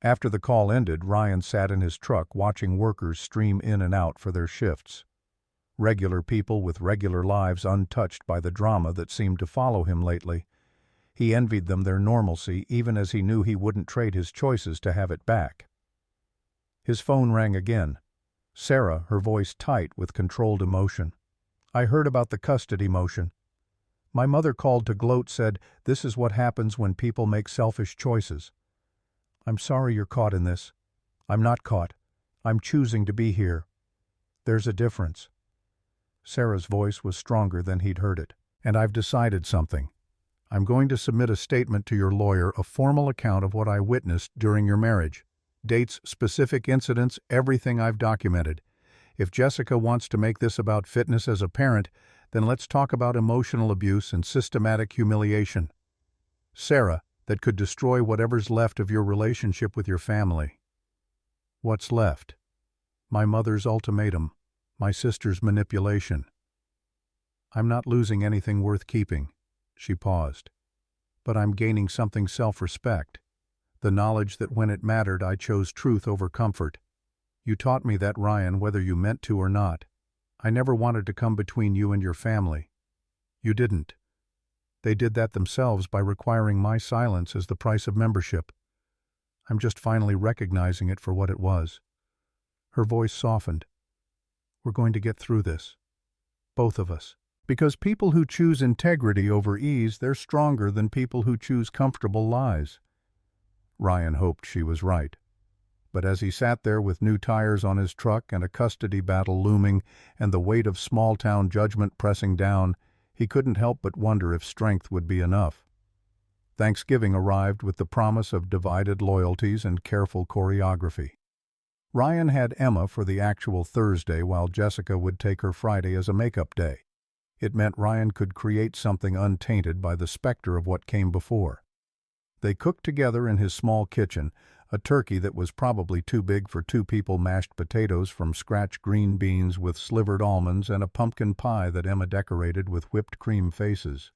After the call ended, Ryan sat in his truck watching workers stream in and out for their shifts. Regular people with regular lives untouched by the drama that seemed to follow him lately. He envied them their normalcy, even as he knew he wouldn't trade his choices to have it back. His phone rang again. Sara, her voice tight with controlled emotion. "I heard about the custody motion. My mother called to gloat, said, 'This is what happens when people make selfish choices.' I'm sorry you're caught in this. I'm not caught. I'm choosing to be here. There's a difference." Sara's voice was stronger than he'd heard it. "And I've decided something. I'm going to submit a statement to your lawyer, a formal account of what I witnessed during your marriage. Dates, specific incidents, everything I've documented. If Jessica wants to make this about fitness as a parent, then let's talk about emotional abuse and systematic humiliation. Sara, that could destroy whatever's left of your relationship with your family." "What's left?" "My mother's ultimatum. My sister's manipulation." "I'm not losing anything worth keeping." She paused. "But I'm gaining something, self-respect. The knowledge that when it mattered I chose truth over comfort. You taught me that, Ryan, whether you meant to or not. I never wanted to come between you and your family. You didn't. They did that themselves by requiring my silence as the price of membership. I'm just finally recognizing it for what it was." Her voice softened. "We're going to get through this. Both of us. Because people who choose integrity over ease, they're stronger than people who choose comfortable lies." Ryan hoped she was right. But as he sat there with new tires on his truck and a custody battle looming and the weight of small-town judgment pressing down, he couldn't help but wonder if strength would be enough. Thanksgiving arrived with the promise of divided loyalties and careful choreography. Ryan had Emma for the actual Thursday, while Jessica would take her Friday as a makeup day. It meant Ryan could create something untainted by the specter of what came before. They cooked together in his small kitchen, a turkey that was probably too big for two people, mashed potatoes from scratch, green beans with slivered almonds, and a pumpkin pie that Emma decorated with whipped cream faces.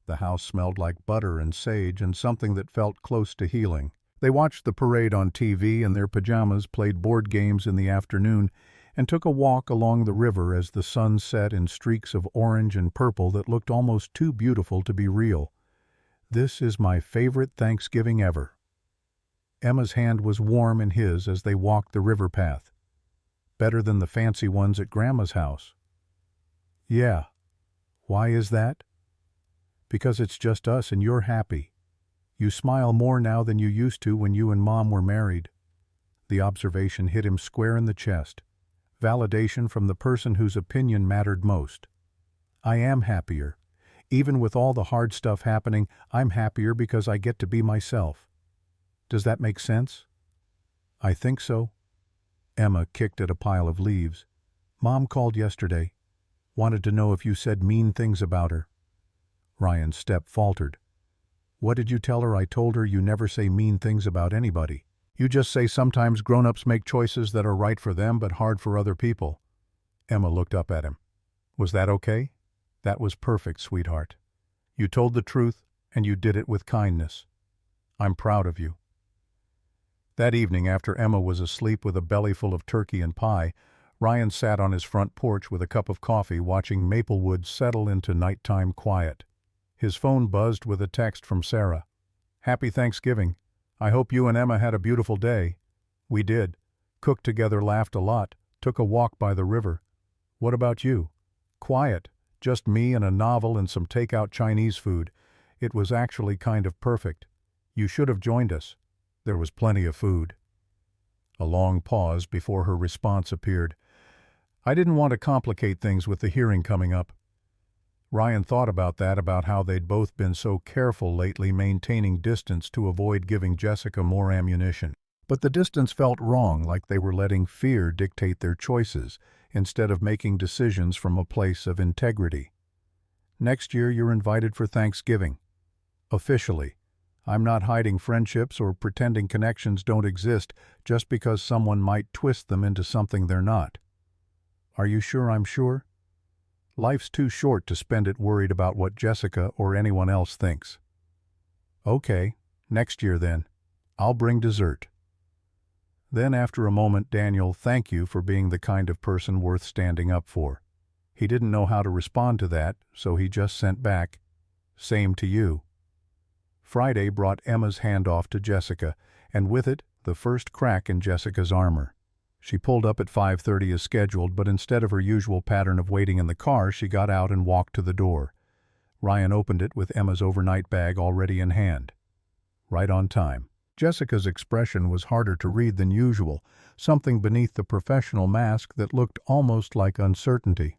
The house smelled like butter and sage and something that felt close to healing. They watched the parade on TV in their pajamas, played board games in the afternoon, and took a walk along the river as the sun set in streaks of orange and purple that looked almost too beautiful to be real. "This is my favorite Thanksgiving ever." Emma's hand was warm in his as they walked the river path. "Better than the fancy ones at Grandma's house." "Yeah. Why is that?" "Because it's just us and you're happy. You smile more now than you used to when you and Mom were married." The observation hit him square in the chest. Validation from the person whose opinion mattered most. "I am happier. Even with all the hard stuff happening, I'm happier because I get to be myself." "Does that make sense?" "I think so." Emma kicked at a pile of leaves. "Mom called yesterday. Wanted to know if you said mean things about her." Ryan's step faltered. "What did you tell her?" "I told her you never say mean things about anybody. You just say sometimes grown-ups make choices that are right for them but hard for other people." Emma looked up at him. "Was that okay?" "That was perfect, sweetheart. You told the truth, and you did it with kindness. I'm proud of you." That evening, after Emma was asleep with a belly full of turkey and pie, Ryan sat on his front porch with a cup of coffee, watching Maplewood settle into nighttime quiet. His phone buzzed with a text from Sara. "Happy Thanksgiving. I hope you and Emma had a beautiful day." "We did. Cooked together, laughed a lot, took a walk by the river." "What about you?" "Quiet. Just me and a novel and some takeout Chinese food. It was actually kind of perfect. You should have joined us. There was plenty of food." A long pause before her response appeared. "I didn't want to complicate things with the hearing coming up." Ryan thought about that, about how they'd both been so careful lately maintaining distance to avoid giving Jessica more ammunition. But the distance felt wrong, like they were letting fear dictate their choices, instead of making decisions from a place of integrity. "Next year you're invited for Thanksgiving. Officially. I'm not hiding friendships or pretending connections don't exist just because someone might twist them into something they're not." "Are you sure I'm sure?" Life's too short to spend it worried about what Jessica or anyone else thinks. Okay, next year then. I'll bring dessert. Then after a moment, Daniel, thank you for being the kind of person worth standing up for. He didn't know how to respond to that, so he just sent back, same to you. Friday brought Emma's handoff to Jessica, and with it, the first crack in Jessica's armor. She pulled up at 5:30 as scheduled, but instead of her usual pattern of waiting in the car, she got out and walked to the door. Ryan opened it with Emma's overnight bag already in hand. Right on time. Jessica's expression was harder to read than usual, something beneath the professional mask that looked almost like uncertainty.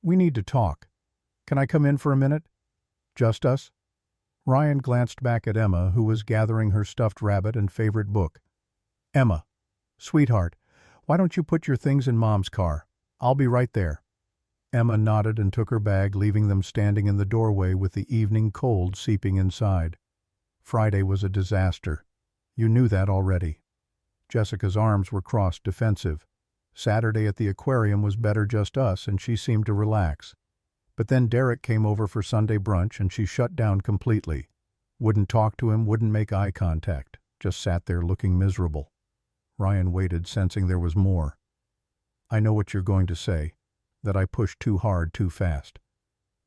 We need to talk. Can I come in for a minute? Just us? Ryan glanced back at Emma, who was gathering her stuffed rabbit and favorite book. Emma, sweetheart, why don't you put your things in Mom's car? I'll be right there. Emma nodded and took her bag, leaving them standing in the doorway with the evening cold seeping inside. Friday was a disaster. You knew that already. Jessica's arms were crossed, defensive. Saturday at the aquarium was better, just us, and she seemed to relax. But then Derek came over for Sunday brunch and she shut down completely. Wouldn't talk to him, wouldn't make eye contact, just sat there looking miserable. Ryan waited, sensing there was more. I know what you're going to say, that I pushed too hard too fast.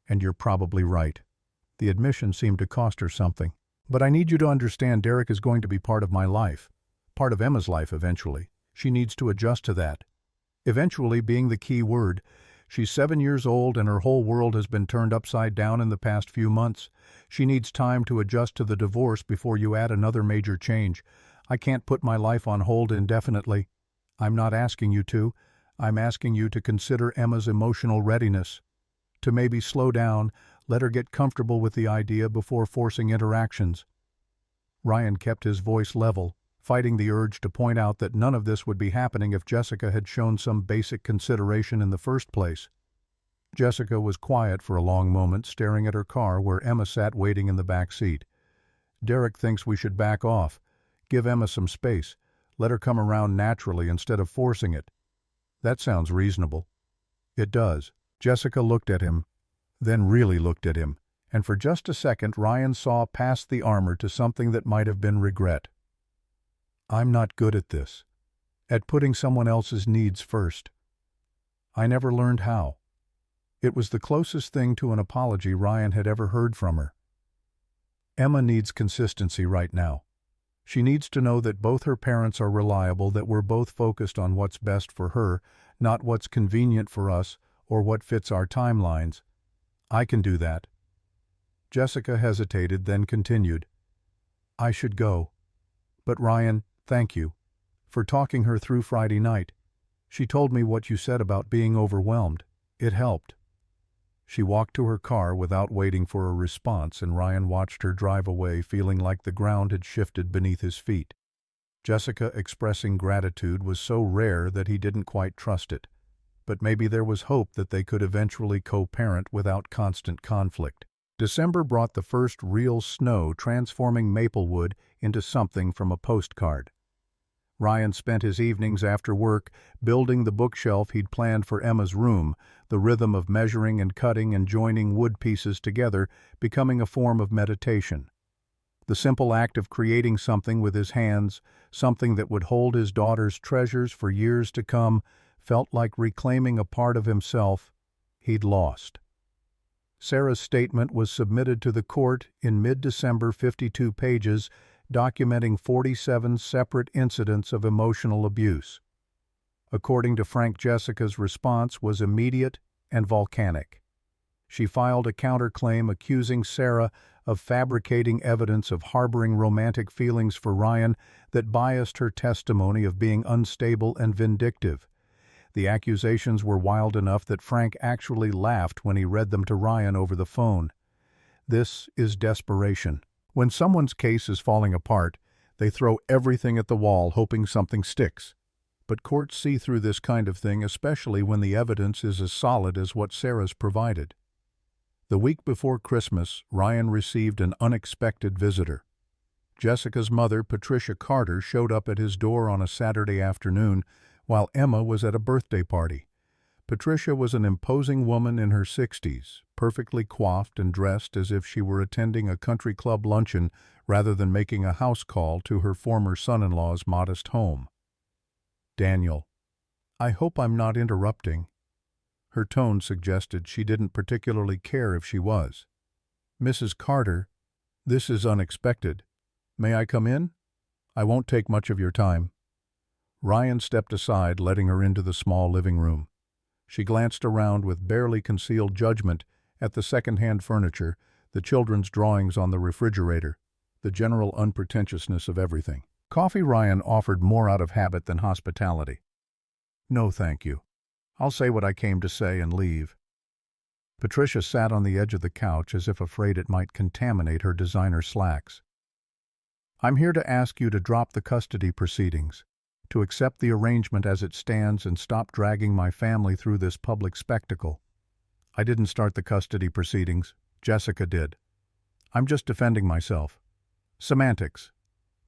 And you're probably right. The admission seemed to cost her something. But I need you to understand Derek is going to be part of my life, part of Emma's life eventually. She needs to adjust to that. Eventually being the key word. She's 7 years old and her whole world has been turned upside down in the past few months. She needs time to adjust to the divorce before you add another major change. I can't put my life on hold indefinitely. I'm not asking you to. I'm asking you to consider Emma's emotional readiness. To maybe slow down, let her get comfortable with the idea before forcing interactions. Ryan kept his voice level, fighting the urge to point out that none of this would be happening if Jessica had shown some basic consideration in the first place. Jessica was quiet for a long moment, staring at her car where Emma sat waiting in the back seat. Derek thinks we should back off. Give Emma some space. Let her come around naturally instead of forcing it. That sounds reasonable. It does. Jessica looked at him, then really looked at him, and for just a second Ryan saw past the armor to something that might have been regret. I'm not good at this, at putting someone else's needs first. I never learned how. It was the closest thing to an apology Ryan had ever heard from her. Emma needs consistency right now. She needs to know that both her parents are reliable, that we're both focused on what's best for her, not what's convenient for us or what fits our timelines. I can do that. Jessica hesitated, then continued. I should go. But Ryan, thank you for talking her through Friday night. She told me what you said about being overwhelmed. It helped. She walked to her car without waiting for a response, and Ryan watched her drive away, feeling like the ground had shifted beneath his feet. Jessica expressing gratitude was so rare that he didn't quite trust it. But maybe there was hope that they could eventually co-parent without constant conflict. December brought the first real snow, transforming Maplewood into something from a postcard. Ryan spent his evenings after work building the bookshelf he'd planned for Emma's room, the rhythm of measuring and cutting and joining wood pieces together becoming a form of meditation. The simple act of creating something with his hands, something that would hold his daughter's treasures for years to come, felt like reclaiming a part of himself he'd lost. Sara's statement was submitted to the court in mid-December, 52 pages, documenting 47 separate incidents of emotional abuse. According to Frank, Jessica's response was immediate and volcanic. She filed a counterclaim accusing Sara of fabricating evidence of harboring romantic feelings for Ryan that biased her testimony of being unstable and vindictive. The accusations were wild enough that Frank actually laughed when he read them to Ryan over the phone. This is desperation. When someone's case is falling apart, they throw everything at the wall hoping something sticks. But courts see through this kind of thing, especially when the evidence is as solid as what Sara's provided. The week before Christmas, Ryan received an unexpected visitor. Jessica's mother, Patricia Carter, showed up at his door on a Saturday afternoon while Emma was at a birthday party. Patricia was an imposing woman in her 60s, perfectly coiffed and dressed as if she were attending a country club luncheon rather than making a house call to her former son-in-law's modest home. "Daniel, I hope I'm not interrupting." Her tone suggested she didn't particularly care if she was. "Mrs. Carter, this is unexpected. May I come in? I won't take much of your time." Ryan stepped aside, letting her into the small living room. She glanced around with barely concealed judgment at the second-hand furniture, the children's drawings on the refrigerator, the general unpretentiousness of everything. Coffee Ryan offered more out of habit than hospitality. "No, thank you. I'll say what I came to say and leave." Patricia sat on the edge of the couch as if afraid it might contaminate her designer slacks. "I'm here to ask you to drop the custody proceedings, to accept the arrangement as it stands and stop dragging my family through this public spectacle. I didn't start the custody proceedings. Jessica did. I'm just defending myself. Semantics.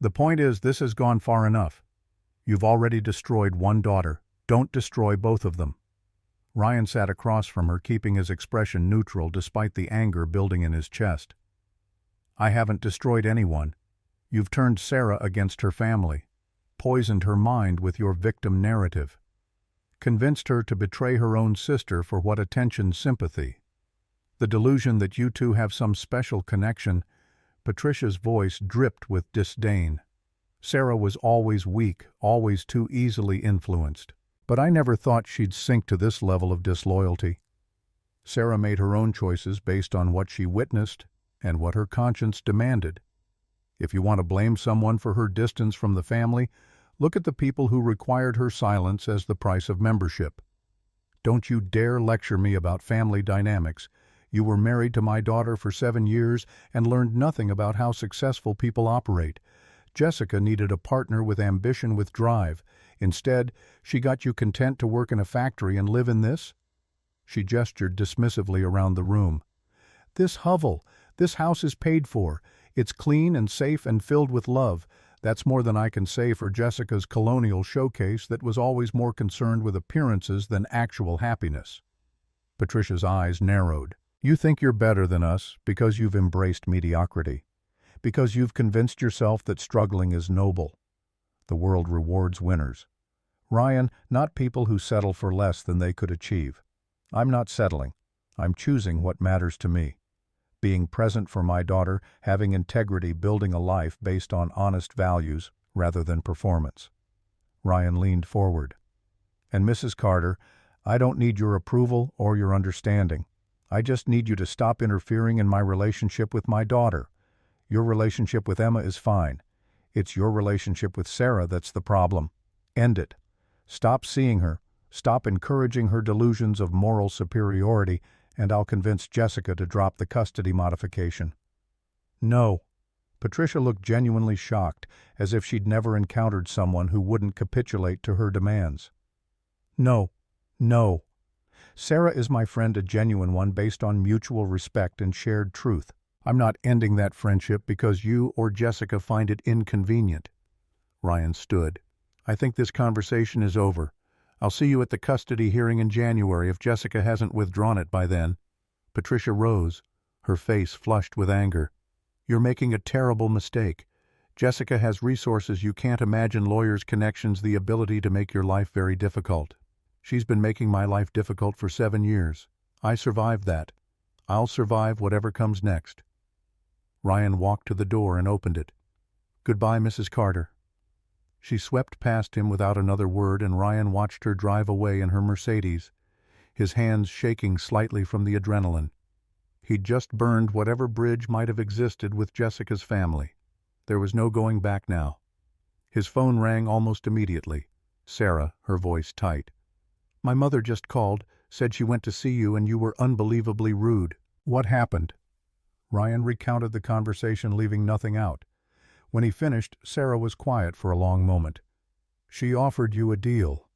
The point is, this has gone far enough. You've already destroyed one daughter. Don't destroy both of them." Ryan sat across from her, keeping his expression neutral despite the anger building in his chest. "I haven't destroyed anyone. You've turned Sara against her family, poisoned her mind with your victim narrative, convinced her to betray her own sister for what attention, sympathy. The delusion that you two have some special connection." Patricia's voice dripped with disdain. "Sara was always weak, always too easily influenced. But I never thought she'd sink to this level of disloyalty. Sara made her own choices based on what she witnessed and what her conscience demanded. If you want to blame someone for her distance from the family, look at the people who required her silence as the price of membership. Don't you dare lecture me about family dynamics. You were married to my daughter for 7 years and learned nothing about how successful people operate. Jessica needed a partner with ambition, with drive. Instead, she got you content to work in a factory and live in this?" She gestured dismissively around the room. "This hovel, this house is paid for. It's clean and safe and filled with love. That's more than I can say for Jessica's colonial showcase that was always more concerned with appearances than actual happiness." Patricia's eyes narrowed. "You think you're better than us because you've embraced mediocrity, because you've convinced yourself that struggling is noble. The world rewards winners. Ryan, not people who settle for less than they could achieve. I'm not settling. I'm choosing what matters to me. Being present for my daughter, having integrity, building a life based on honest values rather than performance." Ryan leaned forward. "And Mrs. Carter, I don't need your approval or your understanding. I just need you to stop interfering in my relationship with my daughter. Your relationship with Emma is fine. It's your relationship with Sara that's the problem. End it. Stop seeing her. Stop encouraging her delusions of moral superiority, and I'll convince Jessica to drop the custody modification." "No." Patricia looked genuinely shocked, as if she'd never encountered someone who wouldn't capitulate to her demands. "No. No. Sara is my friend, a genuine one based on mutual respect and shared truth. I'm not ending that friendship because you or Jessica find it inconvenient." Ryan stood. "I think this conversation is over. I'll see you at the custody hearing in January if Jessica hasn't withdrawn it by then." Patricia rose, her face flushed with anger. "You're making a terrible mistake. Jessica has resources you can't imagine, lawyers, connections, the ability to make your life very difficult. She's been making my life difficult for 7 years. I survived that. I'll survive whatever comes next." Ryan walked to the door and opened it. "Goodbye, Mrs. Carter." She swept past him without another word, and Ryan watched her drive away in her Mercedes, his hands shaking slightly from the adrenaline. He'd just burned whatever bridge might have existed with Jessica's family. There was no going back now. His phone rang almost immediately. Sara, her voice tight. "My mother just called, said she went to see you and you were unbelievably rude." "What happened?" Ryan recounted the conversation, leaving nothing out. When he finished, Sara was quiet for a long moment. "She offered you a deal.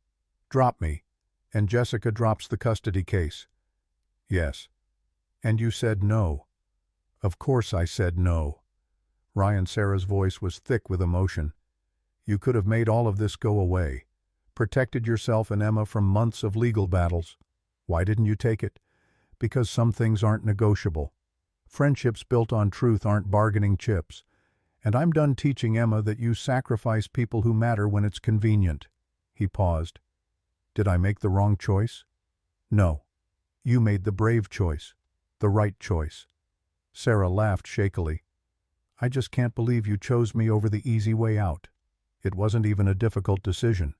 Drop me, and Jessica drops the custody case." "Yes." "And you said no." "Of course I said no." Sara's voice was thick with emotion. "You could have made all of this go away, protected yourself and Emma from months of legal battles. Why didn't you take it? Because some things aren't negotiable. Friendships built on truth aren't bargaining chips. And I'm done teaching Emma that you sacrifice people who matter when it's convenient. He paused. Did I make the wrong choice? No. You made the brave choice. The right choice. Sara laughed shakily. I just can't believe you chose me over the easy way out. It wasn't even a difficult decision.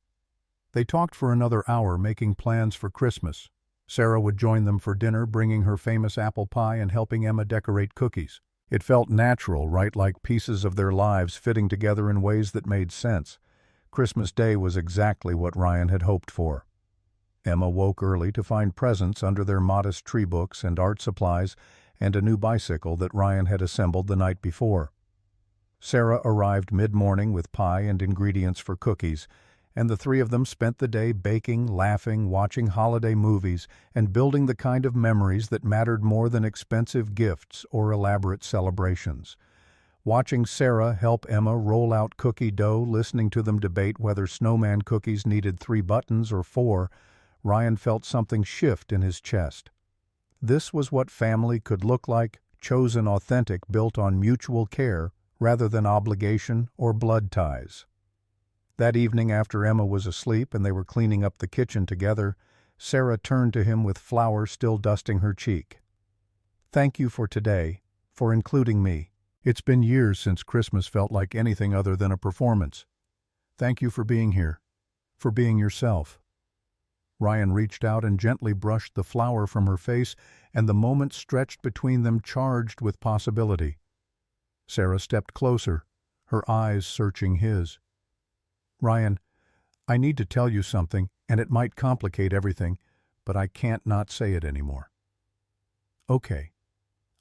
They talked for another hour, making plans for Christmas. Sara would join them for dinner, bringing her famous apple pie and helping Emma decorate cookies. It felt natural, right, like pieces of their lives fitting together in ways that made sense. Christmas Day was exactly what Ryan had hoped for. Emma woke early to find presents under their modest tree books and art supplies and a new bicycle that Ryan had assembled the night before. Sara arrived mid-morning with pie and ingredients for cookies, and the three of them spent the day baking, laughing, watching holiday movies, and building the kind of memories that mattered more than expensive gifts or elaborate celebrations. Watching Sara help Emma roll out cookie dough, listening to them debate whether snowman cookies needed 3 buttons or 4, Ryan felt something shift in his chest. This was what family could look like, chosen authentic, built on mutual care rather than obligation or blood ties. That evening, after Emma was asleep and they were cleaning up the kitchen together, Sara turned to him with flour still dusting her cheek. Thank you for today, for including me. It's been years since Christmas felt like anything other than a performance. Thank you for being here, for being yourself. Ryan reached out and gently brushed the flour from her face, and the moment stretched between them charged with possibility. Sara stepped closer, her eyes searching his. Ryan, I need to tell you something, and it might complicate everything, but I can't not say it anymore. Okay.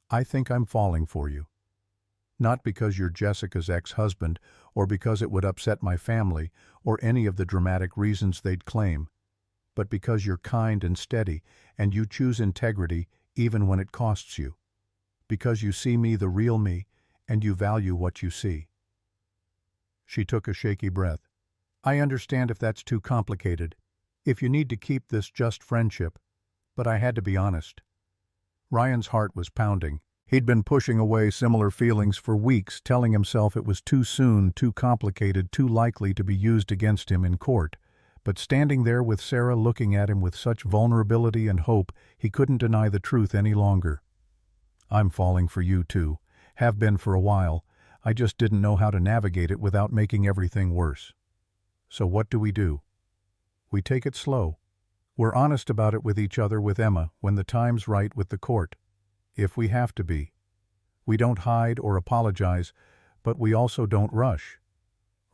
I think I'm falling for you. Not because you're Jessica's ex-husband, or because it would upset my family, or any of the dramatic reasons they'd claim, but because you're kind and steady, and you choose integrity even when it costs you. Because you see me, the real me, and you value what you see. She took a shaky breath. I understand if that's too complicated, if you need to keep this just friendship, but I had to be honest. Ryan's heart was pounding. He'd been pushing away similar feelings for weeks, telling himself it was too soon, too complicated, too likely to be used against him in court. But standing there with Sara looking at him with such vulnerability and hope, he couldn't deny the truth any longer. I'm falling for you too. Have been for a while. I just didn't know how to navigate it without making everything worse. So what do? We take it slow. We're honest about it with each other, with Emma, when the time's right, with the court. If we have to be. We don't hide or apologize, but we also don't rush.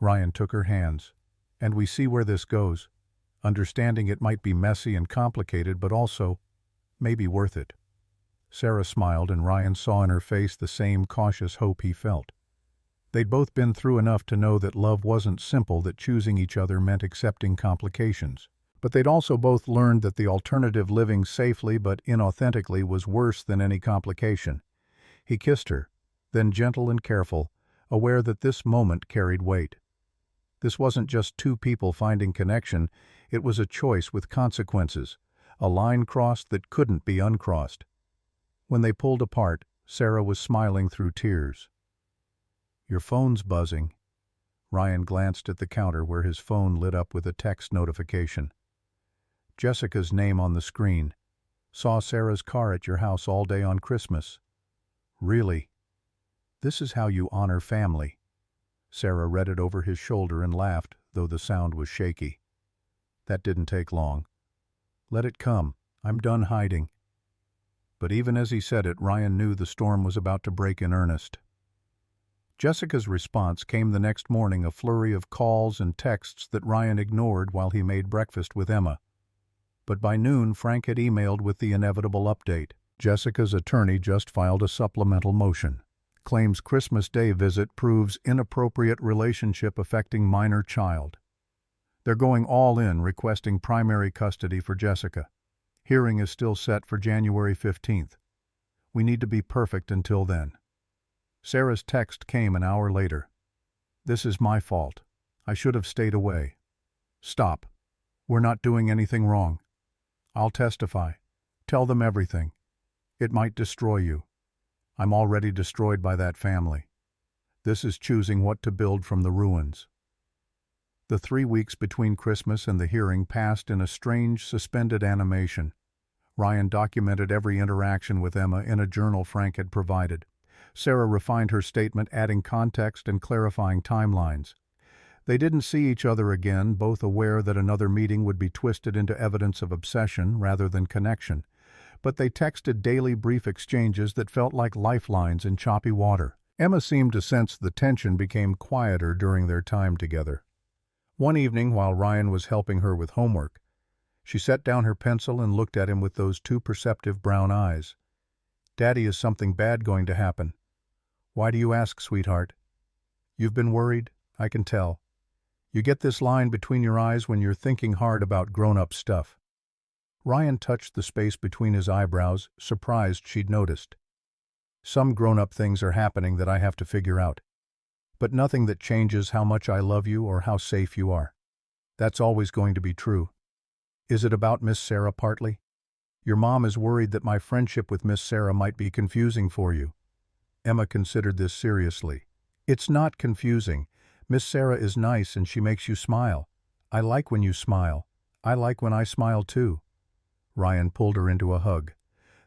Ryan took her hands. And we see where this goes, understanding it might be messy and complicated, but also maybe worth it. Sara smiled, and Ryan saw in her face the same cautious hope he felt. They'd both been through enough to know that love wasn't simple, that choosing each other meant accepting complications. But they'd also both learned that the alternative, living safely but inauthentically, was worse than any complication. He kissed her, then gentle and careful, aware that this moment carried weight. This wasn't just two people finding connection, it was a choice with consequences, a line crossed that couldn't be uncrossed. When they pulled apart, Sara was smiling through tears. Your phone's buzzing. Ryan glanced at the counter where his phone lit up with a text notification. Jessica's name on the screen. Saw Sara's car at your house all day on Christmas. Really? This is how you honor family. Sara read it over his shoulder and laughed, though the sound was shaky. That didn't take long. Let it come. I'm done hiding. But even as he said it, Ryan knew the storm was about to break in earnest. Jessica's response came the next morning, a flurry of calls and texts that Ryan ignored while he made breakfast with Emma. But by noon, Frank had emailed with the inevitable update. Jessica's attorney just filed a supplemental motion. Claims Christmas Day visit proves inappropriate relationship affecting minor child. They're going all in, requesting primary custody for Jessica. Hearing is still set for January 15th. We need to be perfect until then. Sara's text came an hour later. This is my fault. I should have stayed away. Stop. We're not doing anything wrong. I'll testify. Tell them everything. It might destroy you. I'm already destroyed by that family. This is choosing what to build from the ruins." The 3 weeks between Christmas and the hearing passed in a strange, suspended animation. Ryan documented every interaction with Emma in a journal Frank had provided. Sara refined her statement, adding context and clarifying timelines. They didn't see each other again, both aware that another meeting would be twisted into evidence of obsession rather than connection. But they texted daily brief exchanges that felt like lifelines in choppy water. Emma seemed to sense the tension became quieter during their time together. One evening, while Ryan was helping her with homework, she set down her pencil and looked at him with those two perceptive brown eyes. "Daddy, is something bad going to happen?" "Why do you ask, sweetheart?" "You've been worried, I can tell. You get this line between your eyes when you're thinking hard about grown-up stuff." Ryan touched the space between his eyebrows, surprised she'd noticed. "Some grown-up things are happening that I have to figure out. But nothing that changes how much I love you or how safe you are. That's always going to be true." "Is it about Miss Sara partly? Your mom is worried that my friendship with Miss Sara might be confusing for you." Emma considered this seriously. "It's not confusing. Miss Sara is nice and she makes you smile. I like when you smile. I like when I smile too." Ryan pulled her into a hug.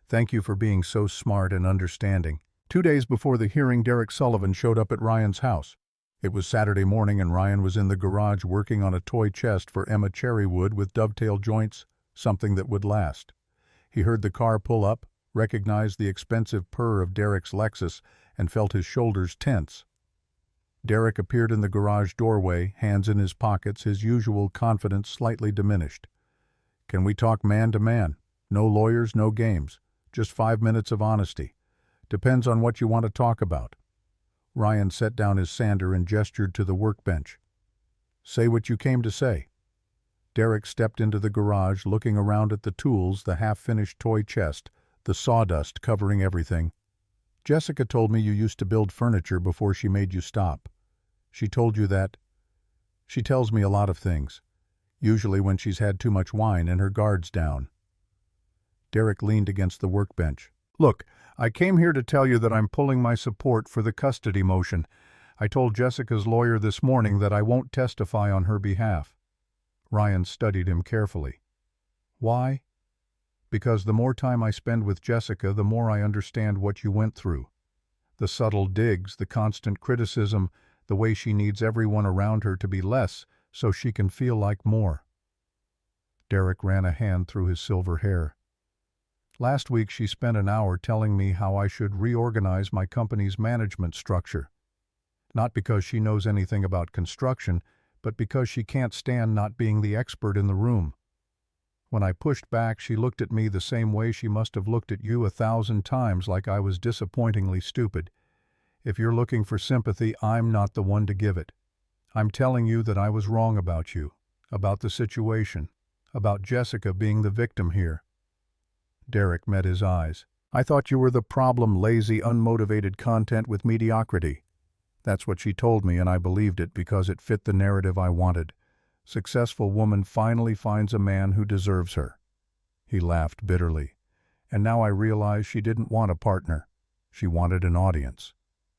"Thank you for being so smart and understanding." 2 days before the hearing, Derek Sullivan showed up at Ryan's house. It was Saturday morning and Ryan was in the garage working on a toy chest for Emma Cherrywood with dovetail joints, something that would last. He heard the car pull up, recognized the expensive purr of Derek's Lexus, and felt his shoulders tense. Derek appeared in the garage doorway, hands in his pockets, his usual confidence slightly diminished. "Can we talk man to man? No lawyers, no games. Just 5 minutes of honesty. Depends on what you want to talk about." Ryan set down his sander and gestured to the workbench. "Say what you came to say." Derek stepped into the garage, looking around at the tools, the half-finished toy chest, the sawdust covering everything. "Jessica told me you used to build furniture before she made you stop. She told you that." "She tells me a lot of things. Usually when she's had too much wine and her guard's down." Derek leaned against the workbench. "Look, I came here to tell you that I'm pulling my support for the custody motion. I told Jessica's lawyer this morning that I won't testify on her behalf." Ryan studied him carefully. "Why?" "Because the more time I spend with Jessica, the more I understand what you went through. The subtle digs, the constant criticism, the way she needs everyone around her to be less so she can feel like more." Derek ran a hand through his silver hair. "Last week she spent an hour telling me how I should reorganize my company's management structure. Not because she knows anything about construction, but because she can't stand not being the expert in the room. When I pushed back, she looked at me the same way she must have looked at you 1,000 times, like I was disappointingly stupid. If you're looking for sympathy, I'm not the one to give it. I'm telling you that I was wrong about you, about the situation, about Jessica being the victim here." Derek met his eyes. "I thought you were the problem, lazy, unmotivated content with mediocrity." That's what she told me, and I believed it because it fit the narrative I wanted. Successful woman finally finds a man who deserves her. He laughed bitterly. "And now I realize she didn't want a partner. She wanted an audience.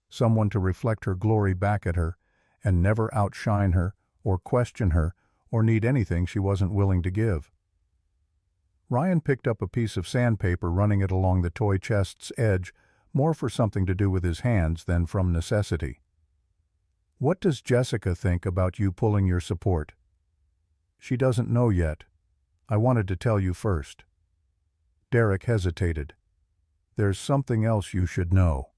Someone to reflect her glory back at her, and never outshine her, or question her, or need anything she wasn't willing to give." Ryan picked up a piece of sandpaper, running it along the toy chest's edge, more for something to do with his hands than from necessity. "What does Jessica think about you pulling your support?" "She doesn't know yet. I wanted to tell you first." Derek hesitated. "There's something else you should know.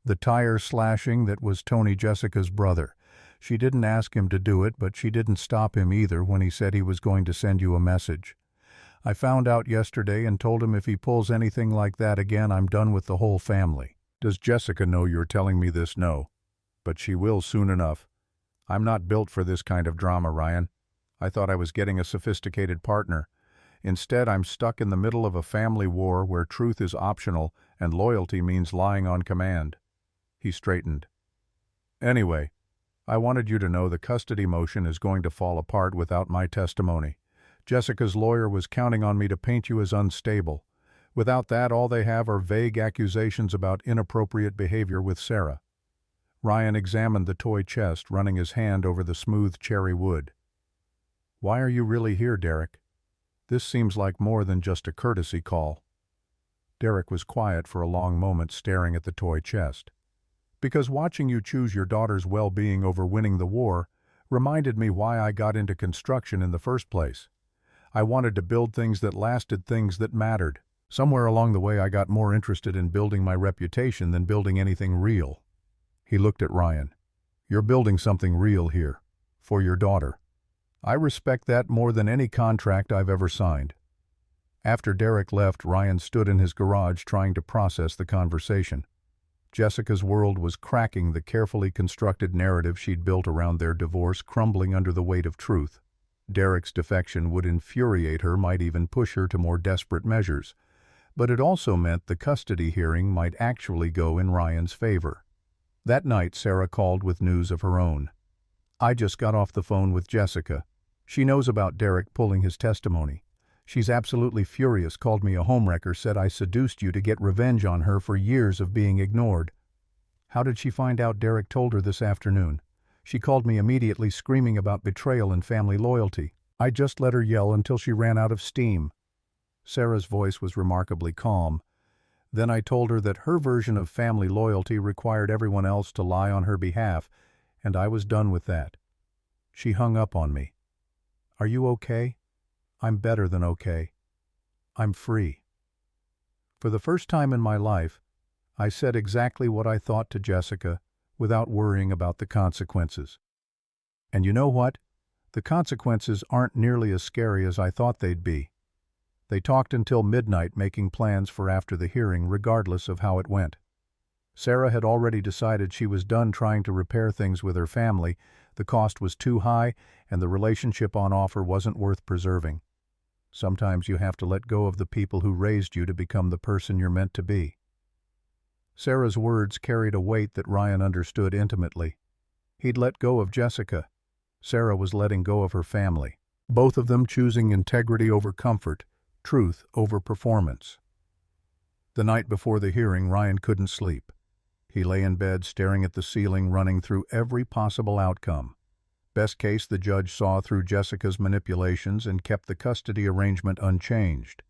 The tire slashing that was Tony Jessica's brother. She didn't ask him to do it, but she didn't stop him either when he said he was going to send you a message. I found out yesterday and told him if he pulls anything like that again, I'm done with the whole family." "Does Jessica know you're telling me this?" "No. But she will soon enough. I'm not built for this kind of drama, Ryan. I thought I was getting a sophisticated partner. Instead, I'm stuck in the middle of a family war where truth is optional and loyalty means lying on command." He straightened. "Anyway, I wanted you to know the custody motion is going to fall apart without my testimony. Jessica's lawyer was counting on me to paint you as unstable. Without that, all they have are vague accusations about inappropriate behavior with Sara. Ryan examined the toy chest, running his hand over the smooth cherry wood. Why are you really here, Derek? This seems like more than just a courtesy call. Derek was quiet for a long moment, staring at the toy chest. Because watching you choose your daughter's well-being over winning the war reminded me why I got into construction in the first place. I wanted to build things that lasted, things that mattered. Somewhere along the way I got more interested in building my reputation than building anything real. He looked at Ryan. You're building something real here. For your daughter. I respect that more than any contract I've ever signed. After Derek left, Ryan stood in his garage trying to process the conversation. Jessica's world was cracking, the carefully constructed narrative she'd built around their divorce crumbling under the weight of truth. Derek's defection would infuriate her, might even push her to more desperate measures. But it also meant the custody hearing might actually go in Ryan's favor. That night, Sara called with news of her own. I just got off the phone with Jessica. She knows about Derek pulling his testimony. She's absolutely furious, called me a homewrecker, said I seduced you to get revenge on her for years of being ignored. How did she find out Derek told her this afternoon? She called me immediately, screaming about betrayal and family loyalty. I just let her yell until she ran out of steam. Sara's voice was remarkably calm. Then I told her that her version of family loyalty required everyone else to lie on her behalf, and I was done with that. She hung up on me. Are you okay? I'm better than okay. I'm free. For the first time in my life, I said exactly what I thought to Jessica without worrying about the consequences. And you know what? The consequences aren't nearly as scary as I thought they'd be. They talked until midnight, making plans for after the hearing, regardless of how it went. Sara had already decided she was done trying to repair things with her family. The cost was too high, and the relationship on offer wasn't worth preserving. Sometimes you have to let go of the people who raised you to become the person you're meant to be. Sara's words carried a weight that Ryan understood intimately. He'd let go of Jessica. Sara was letting go of her family, both of them choosing integrity over comfort, truth over performance. The night before the hearing, Ryan couldn't sleep. He lay in bed staring at the ceiling, running through every possible outcome. Best case, the judge saw through Jessica's manipulations and kept the custody arrangement unchanged.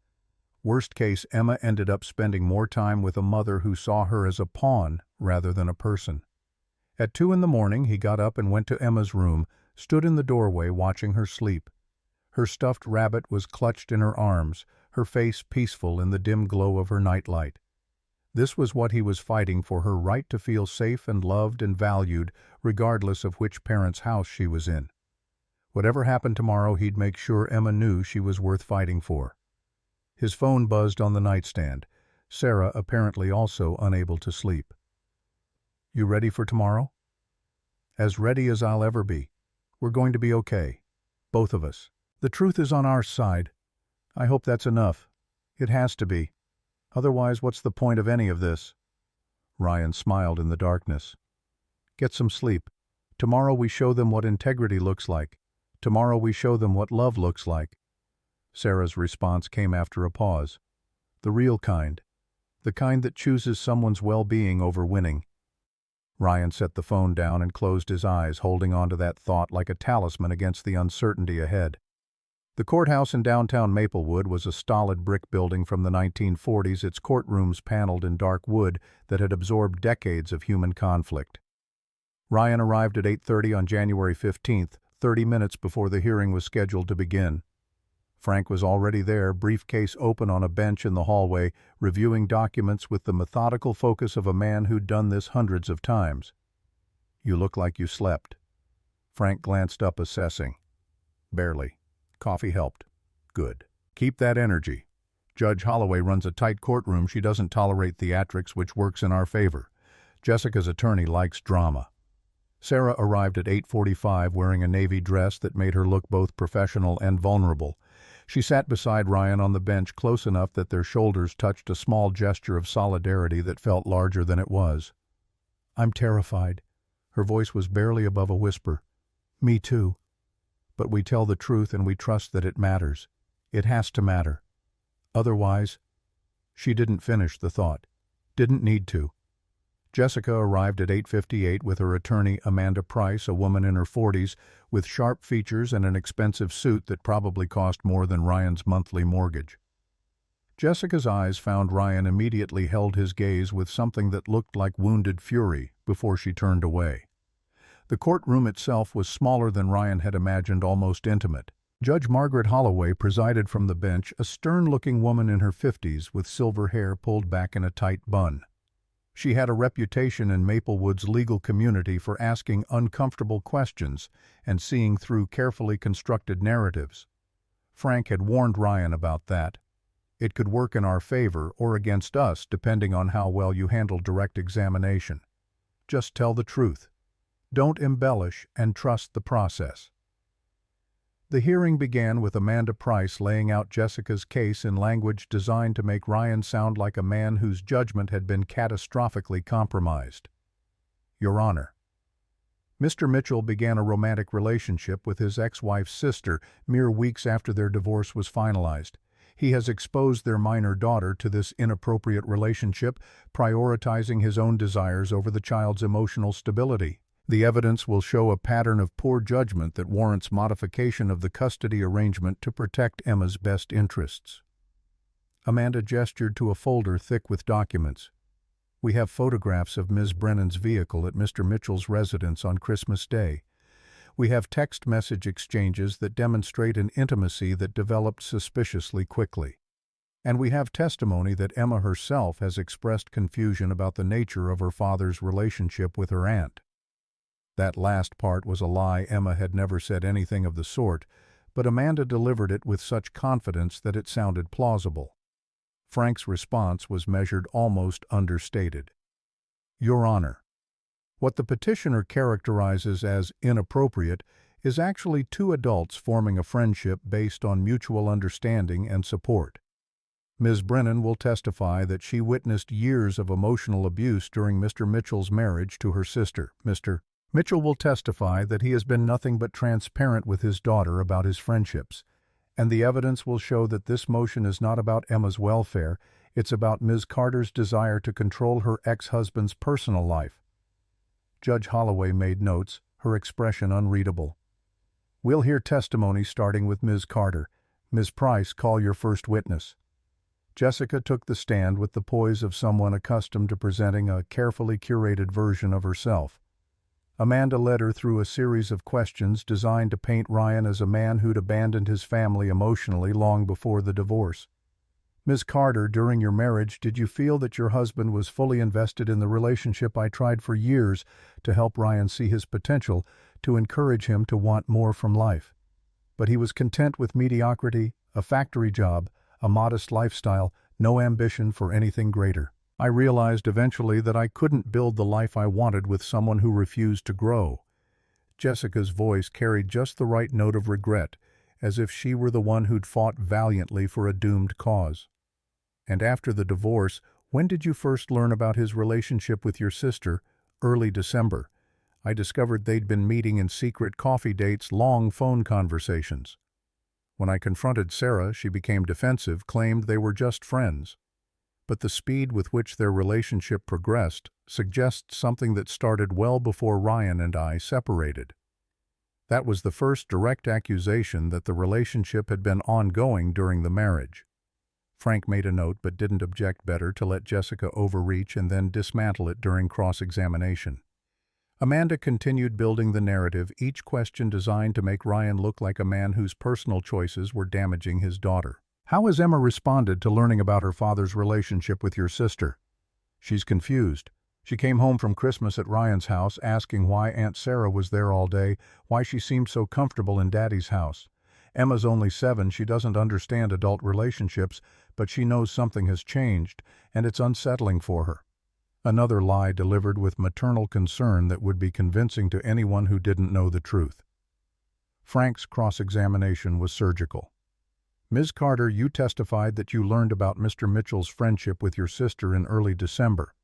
Worst case, Emma ended up spending more time with a mother who saw her as a pawn rather than a person. At 2 a.m, he got up and went to Emma's room, stood in the doorway watching her sleep. Her stuffed rabbit was clutched in her arms, her face peaceful in the dim glow of her nightlight. This was what he was fighting for, her right to feel safe and loved and valued, regardless of which parent's house she was in. Whatever happened tomorrow, he'd make sure Emma knew she was worth fighting for. His phone buzzed on the nightstand. Sara, apparently also unable to sleep. You ready for tomorrow? As ready as I'll ever be. We're going to be okay. Both of us. The truth is on our side. I hope that's enough. It has to be. Otherwise, what's the point of any of this? Ryan smiled in the darkness. Get some sleep. Tomorrow we show them what integrity looks like. Tomorrow we show them what love looks like. Sara's response came after a pause. The real kind. The kind that chooses someone's well-being over winning. Ryan set the phone down and closed his eyes, holding on to that thought like a talisman against the uncertainty ahead. The courthouse in downtown Maplewood was a stolid brick building from the 1940s, its courtrooms paneled in dark wood that had absorbed decades of human conflict. Ryan arrived at 8:30 on January 15th, 30 minutes before the hearing was scheduled to begin. Frank was already there, briefcase open on a bench in the hallway, reviewing documents with the methodical focus of a man who'd done this hundreds of times. You look like you slept. Frank glanced up, assessing. Barely. Coffee helped. Good. Keep that energy. Judge Holloway runs a tight courtroom. She doesn't tolerate theatrics, which works in our favor. Jessica's attorney likes drama. Sara arrived at 8:45 wearing a navy dress that made her look both professional and vulnerable. She sat beside Ryan on the bench, close enough that their shoulders touched, a small gesture of solidarity that felt larger than it was. I'm terrified. Her voice was barely above a whisper. Me too. But we tell the truth and we trust that it matters. It has to matter. Otherwise, she didn't finish the thought. Didn't need to. Jessica arrived at 8:58 with her attorney Amanda Price, a woman in her 40s, with sharp features and an expensive suit that probably cost more than Ryan's monthly mortgage. Jessica's eyes found Ryan immediately held his gaze with something that looked like wounded fury before she turned away. The courtroom itself was smaller than Ryan had imagined, almost intimate. Judge Margaret Holloway presided from the bench, a stern-looking woman in her 50s with silver hair pulled back in a tight bun. She had a reputation in Maplewood's legal community for asking uncomfortable questions and seeing through carefully constructed narratives. Frank had warned Ryan about that. It could work in our favor or against us depending on how well you handle direct examination. Just tell the truth. Don't embellish and trust the process. The hearing began with Amanda Price laying out Jessica's case in language designed to make Ryan sound like a man whose judgment had been catastrophically compromised. Your Honor, Mr. Mitchell began a romantic relationship with his ex-wife's sister mere weeks after their divorce was finalized. He has exposed their minor daughter to this inappropriate relationship, prioritizing his own desires over the child's emotional stability. The evidence will show a pattern of poor judgment that warrants modification of the custody arrangement to protect Emma's best interests. Amanda gestured to a folder thick with documents. We have photographs of Ms. Brennan's vehicle at Mr. Mitchell's residence on Christmas Day. We have text message exchanges that demonstrate an intimacy that developed suspiciously quickly. And we have testimony that Emma herself has expressed confusion about the nature of her father's relationship with her aunt. That last part was a lie. Emma had never said anything of the sort, but Amanda delivered it with such confidence that it sounded plausible. Frank's response was measured, almost understated. Your Honor, what the petitioner characterizes as inappropriate is actually two adults forming a friendship based on mutual understanding and support. Ms. Brennan will testify that she witnessed years of emotional abuse during Mr. Mitchell's marriage to her sister. Mr. Mitchell will testify that he has been nothing but transparent with his daughter about his friendships, and the evidence will show that this motion is not about Emma's welfare, it's about Ms. Carter's desire to control her ex-husband's personal life. Judge Holloway made notes, her expression unreadable. We'll hear testimony starting with Ms. Carter. Ms. Price, call your first witness. Jessica took the stand with the poise of someone accustomed to presenting a carefully curated version of herself. Amanda led her through a series of questions designed to paint Ryan as a man who'd abandoned his family emotionally long before the divorce. Ms. Carter, during your marriage, did you feel that your husband was fully invested in the relationship? I tried for years to help Ryan see his potential, to encourage him to want more from life. But he was content with mediocrity, a factory job, a modest lifestyle, no ambition for anything greater. I realized eventually that I couldn't build the life I wanted with someone who refused to grow. Jessica's voice carried just the right note of regret, as if she were the one who'd fought valiantly for a doomed cause. And after the divorce, when did you first learn about his relationship with your sister? Early December. I discovered they'd been meeting in secret coffee dates, long phone conversations. When I confronted Sara, she became defensive, claimed they were just friends. But the speed with which their relationship progressed suggests something that started well before Ryan and I separated. That was the first direct accusation that the relationship had been ongoing during the marriage. Frank made a note but didn't object, better to let Jessica overreach and then dismantle it during cross-examination. Amanda continued building the narrative, each question designed to make Ryan look like a man whose personal choices were damaging his daughter. How has Emma responded to learning about her father's relationship with your sister? She's confused. She came home from Christmas at Ryan's house asking why Aunt Sara was there all day, why she seemed so comfortable in Daddy's house. Emma's only 7, she doesn't understand adult relationships, but she knows something has changed, and it's unsettling for her. Another lie delivered with maternal concern that would be convincing to anyone who didn't know the truth. Frank's cross-examination was surgical. Ms. Carter, you testified that you learned about Mr. Mitchell's friendship with your sister in early December,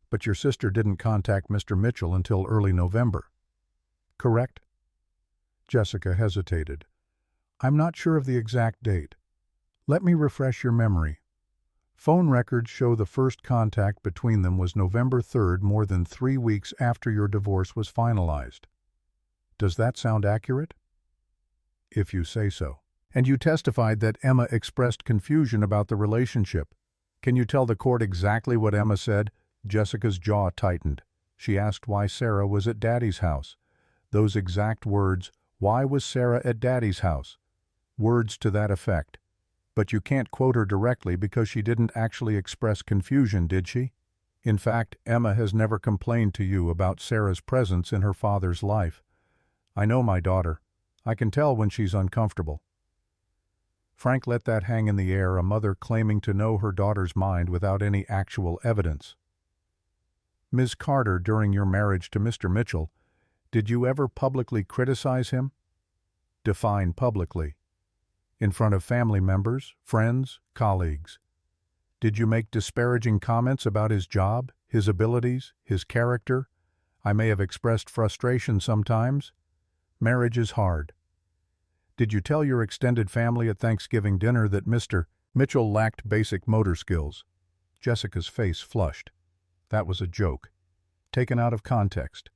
but your sister didn't contact Mr. Mitchell until early November. Correct? Jessica hesitated. I'm not sure of the exact date. Let me refresh your memory. Phone records show the first contact between them was November 3rd, more than 3 weeks after your divorce was finalized. Does that sound accurate? If you say so. And you testified that Emma expressed confusion about the relationship. Can you tell the court exactly what Emma said? Jessica's jaw tightened. She asked why Sara was at Daddy's house. Those exact words, "Why was Sara at Daddy's house?" Words to that effect. But you can't quote her directly because she didn't actually express confusion, did she? In fact, Emma has never complained to you about Sara's presence in her father's life. I know my daughter. I can tell when she's uncomfortable. Frank let that hang in the air, a mother claiming to know her daughter's mind without any actual evidence. Ms. Carter, during your marriage to Mr. Mitchell, did you ever publicly criticize him? Define publicly. In front of family members, friends, colleagues. Did you make disparaging comments about his job, his abilities, his character? I may have expressed frustration sometimes. Marriage is hard. Did you tell your extended family at Thanksgiving dinner that Mr. Mitchell lacked basic motor skills? Jessica's face flushed. That was a joke. Taken out of context.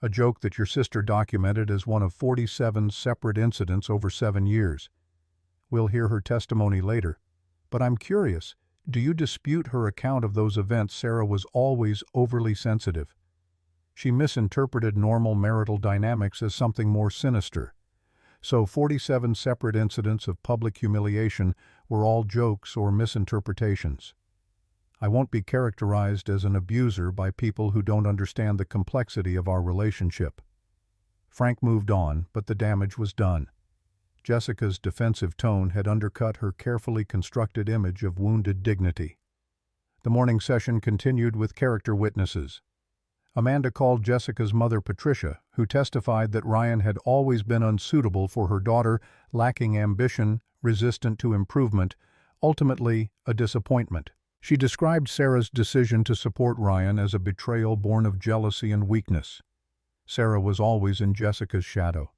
A joke that your sister documented as one of 47 separate incidents over 7 years. We'll hear her testimony later. But I'm curious, do you dispute her account of those events? Sara was always overly sensitive. She misinterpreted normal marital dynamics as something more sinister. So 47 separate incidents of public humiliation were all jokes or misinterpretations. I won't be characterized as an abuser by people who don't understand the complexity of our relationship. Frank moved on, but the damage was done. Jessica's defensive tone had undercut her carefully constructed image of wounded dignity. The morning session continued with character witnesses. Amanda called Jessica's mother, Patricia, who testified that Ryan had always been unsuitable for her daughter, lacking ambition, resistant to improvement, ultimately a disappointment. She described Sara's decision to support Ryan as a betrayal born of jealousy and weakness. Sara was always in Jessica's shadow.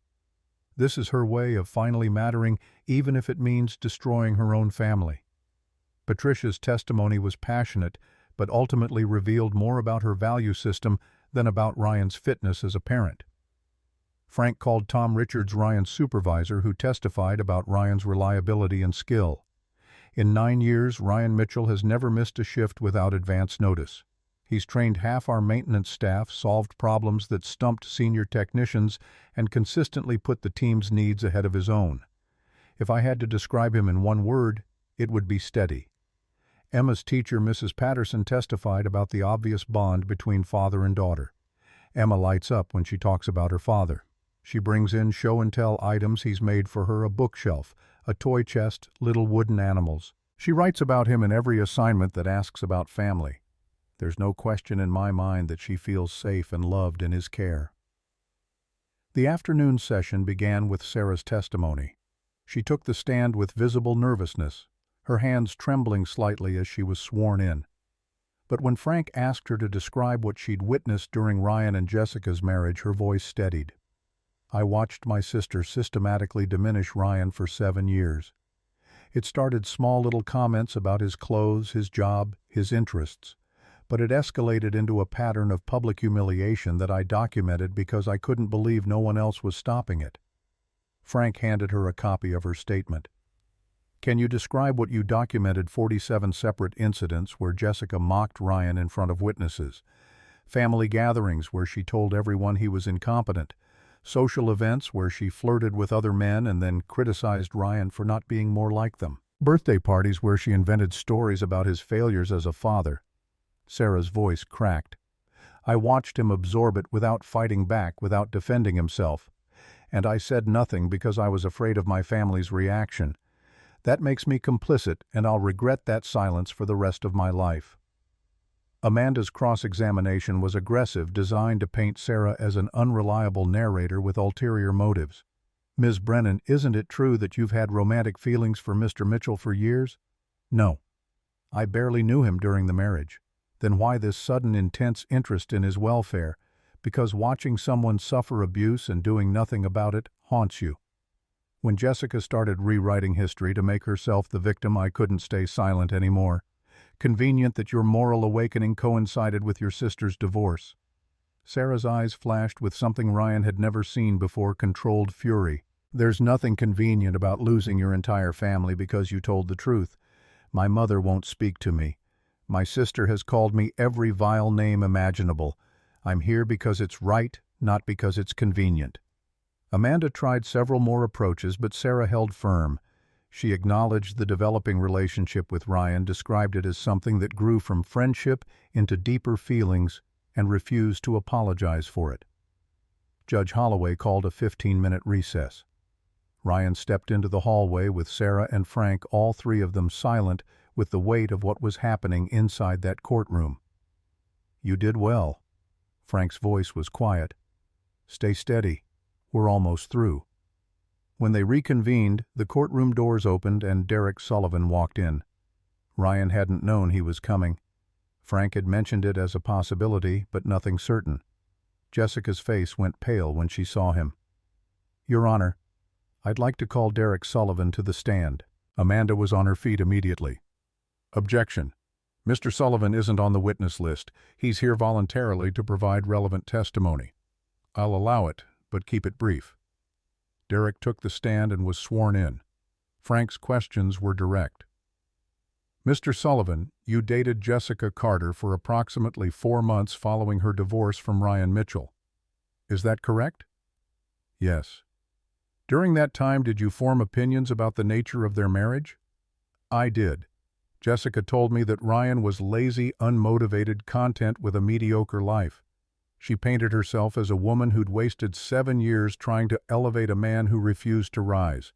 This is her way of finally mattering, even if it means destroying her own family. Patricia's testimony was passionate, but ultimately revealed more about her value system than about Ryan's fitness as a parent. Frank called Tom Richards Ryan's supervisor, who testified about Ryan's reliability and skill. In 9 years, Ryan Mitchell has never missed a shift without advance notice. He's trained half our maintenance staff, solved problems that stumped senior technicians, and consistently put the team's needs ahead of his own. If I had to describe him in one word, it would be steady. Emma's teacher, Mrs. Patterson, testified about the obvious bond between father and daughter. Emma lights up when she talks about her father. She brings in show-and-tell items he's made for her, a bookshelf, a toy chest, little wooden animals. She writes about him in every assignment that asks about family. There's no question in my mind that she feels safe and loved in his care. The afternoon session began with Sara's testimony. She took the stand with visible nervousness, her hands trembling slightly as she was sworn in. But when Frank asked her to describe what she'd witnessed during Ryan and Jessica's marriage, her voice steadied. I watched my sister systematically diminish Ryan for 7 years. It started small little comments about his clothes, his job, his interests, but it escalated into a pattern of public humiliation that I documented because I couldn't believe no one else was stopping it. Frank handed her a copy of her statement. Can you describe what you documented? 47 separate incidents where Jessica mocked Ryan in front of witnesses. Family gatherings where she told everyone he was incompetent. Social events where she flirted with other men and then criticized Ryan for not being more like them. Birthday parties where she invented stories about his failures as a father. Sara's voice cracked. I watched him absorb it without fighting back, without defending himself. And I said nothing because I was afraid of my family's reaction. That makes me complicit, and I'll regret that silence for the rest of my life. Amanda's cross-examination was aggressive, designed to paint Sara as an unreliable narrator with ulterior motives. Ms. Brennan, isn't it true that you've had romantic feelings for Mr. Mitchell for years? No. I barely knew him during the marriage. Then why this sudden intense interest in his welfare? Because watching someone suffer abuse and doing nothing about it haunts you. When Jessica started rewriting history to make herself the victim, I couldn't stay silent anymore. Convenient that your moral awakening coincided with your sister's divorce. Sarah's eyes flashed with something Ryan had never seen before, controlled fury. There's nothing convenient about losing your entire family because you told the truth. My mother won't speak to me. My sister has called me every vile name imaginable. I'm here because it's right, not because it's convenient. Amanda tried several more approaches, but Sara held firm. She acknowledged the developing relationship with Ryan, described it as something that grew from friendship into deeper feelings, and refused to apologize for it. Judge Holloway called a 15-minute recess. Ryan stepped into the hallway with Sara and Frank, all three of them silent with the weight of what was happening inside that courtroom. "You did well." Frank's voice was quiet. "Stay steady. We're almost through." When they reconvened, the courtroom doors opened and Derek Sullivan walked in. Ryan hadn't known he was coming. Frank had mentioned it as a possibility, but nothing certain. Jessica's face went pale when she saw him. "Your Honor, I'd like to call Derek Sullivan to the stand." Amanda was on her feet immediately. "Objection. Mr. Sullivan isn't on the witness list. He's here voluntarily to provide relevant testimony." "I'll allow it, but keep it brief." Derek took the stand and was sworn in. Frank's questions were direct. "Mr. Sullivan, you dated Jessica Carter for approximately 4 months following her divorce from Ryan Mitchell. Is that correct?" "Yes." "During that time, did you form opinions about the nature of their marriage?" "I did. Jessica told me that Ryan was lazy, unmotivated content with a mediocre life. She painted herself as a woman who'd wasted 7 years trying to elevate a man who refused to rise.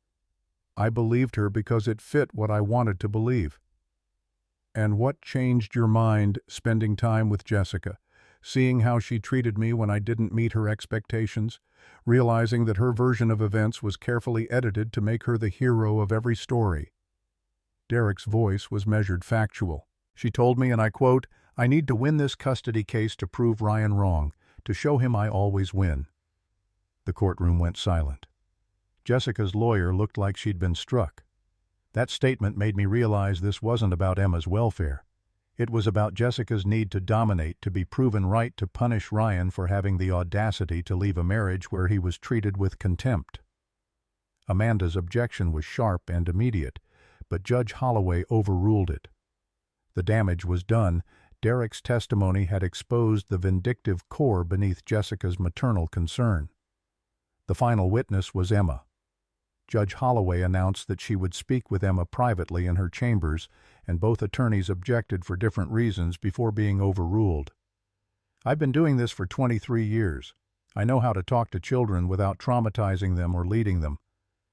I believed her because it fit what I wanted to believe." "And what changed your mind spending time with Jessica, seeing how she treated me when I didn't meet her expectations, realizing that her version of events was carefully edited to make her the hero of every story?" Derek's voice was measured, factual. "She told me, and I quote, 'I need to win this custody case to prove Ryan wrong, to show him I always win.'" The courtroom went silent. Jessica's lawyer looked like she'd been struck. That statement made me realize this wasn't about Emma's welfare. It was about Jessica's need to dominate, to be proven right, to punish Ryan for having the audacity to leave a marriage where he was treated with contempt. Amanda's objection was sharp and immediate, but Judge Holloway overruled it. The damage was done. Derek's testimony had exposed the vindictive core beneath Jessica's maternal concern. The final witness was Emma. Judge Holloway announced that she would speak with Emma privately in her chambers, and both attorneys objected for different reasons before being overruled. "I've been doing this for 23 years. I know how to talk to children without traumatizing them or leading them.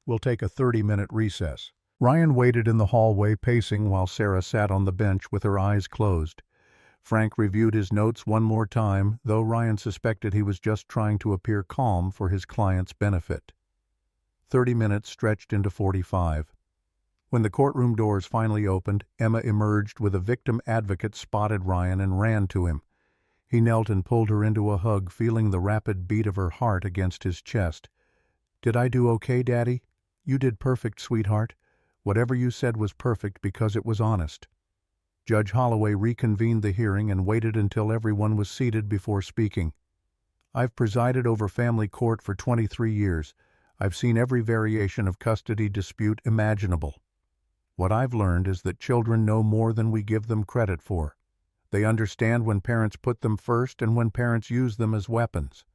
We'll take a 30-minute recess." Ryan waited in the hallway, pacing while Sara sat on the bench with her eyes closed. Frank reviewed his notes one more time, though Ryan suspected he was just trying to appear calm for his client's benefit. 30 minutes stretched into 45. When the courtroom doors finally opened, Emma emerged with a victim advocate, spotted Ryan, and ran to him. He knelt and pulled her into a hug, feeling the rapid beat of her heart against his chest. "Did I do okay, Daddy?" "You did perfect, sweetheart. Whatever you said was perfect because it was honest." Judge Holloway reconvened the hearing and waited until everyone was seated before speaking. "I've presided over family court for 23 years. I've seen every variation of custody dispute imaginable. What I've learned is that children know more than we give them credit for. They understand when parents put them first and when parents use them as weapons."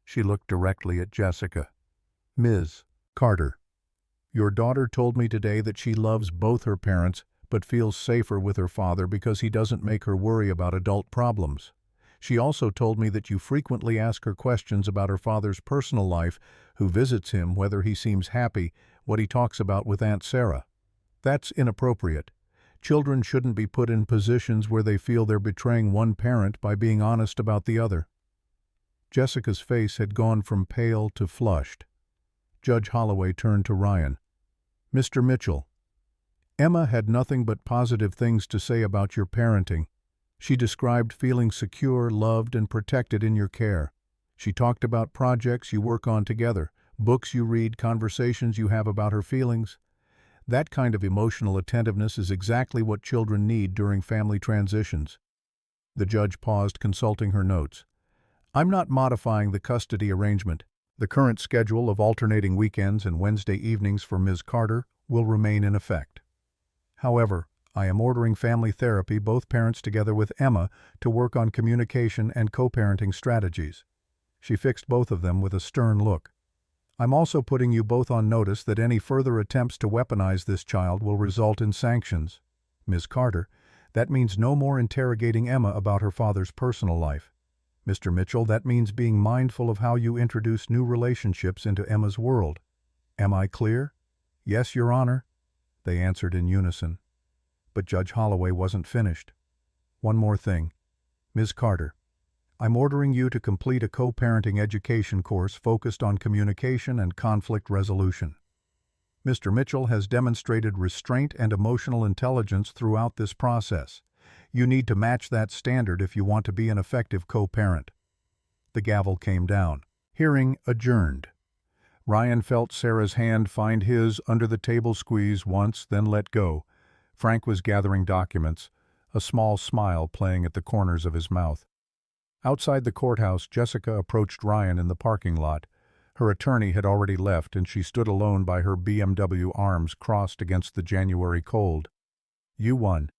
She looked directly at Jessica. "Ms. Carter, your daughter told me today that she loves both her parents but feels safer with her father because he doesn't make her worry about adult problems. She also told me that you frequently ask her questions about her father's personal life, who visits him, whether he seems happy, what he talks about with Aunt Sara. That's inappropriate. Children shouldn't be put in positions where they feel they're betraying one parent by being honest about the other." Jessica's face had gone from pale to flushed. Judge Holloway turned to Ryan. "Mr. Mitchell, Emma had nothing but positive things to say about your parenting. She described feeling secure, loved, and protected in your care. She talked about projects you work on together, books you read, conversations you have about her feelings. That kind of emotional attentiveness is exactly what children need during family transitions. The judge paused, consulting her notes. I'm not modifying the custody arrangement. The current schedule of alternating weekends and Wednesday evenings for Ms. Carter will remain in effect. However, I am ordering family therapy, both parents together with Emma, to work on communication and co-parenting strategies. She fixed both of them with a stern look. I'm also putting you both on notice that any further attempts to weaponize this child will result in sanctions. Ms. Carter, that means no more interrogating Emma about her father's personal life. Mr. Mitchell, that means being mindful of how you introduce new relationships into Emma's world. Am I clear? Yes, Your Honor, they answered in unison. But Judge Holloway wasn't finished. One more thing. Ms. Carter, I'm ordering you to complete a co-parenting education course focused on communication and conflict resolution. Mr. Mitchell has demonstrated restraint and emotional intelligence throughout this process. You need to match that standard if you want to be an effective co-parent. The gavel came down. Hearing adjourned. Ryan felt Sarah's hand find his under the table squeeze once, then let go. Frank was gathering documents, a small smile playing at the corners of his mouth. Outside the courthouse, Jessica approached Ryan in the parking lot. Her attorney had already left, and she stood alone by her BMW, arms crossed against the January cold. You won.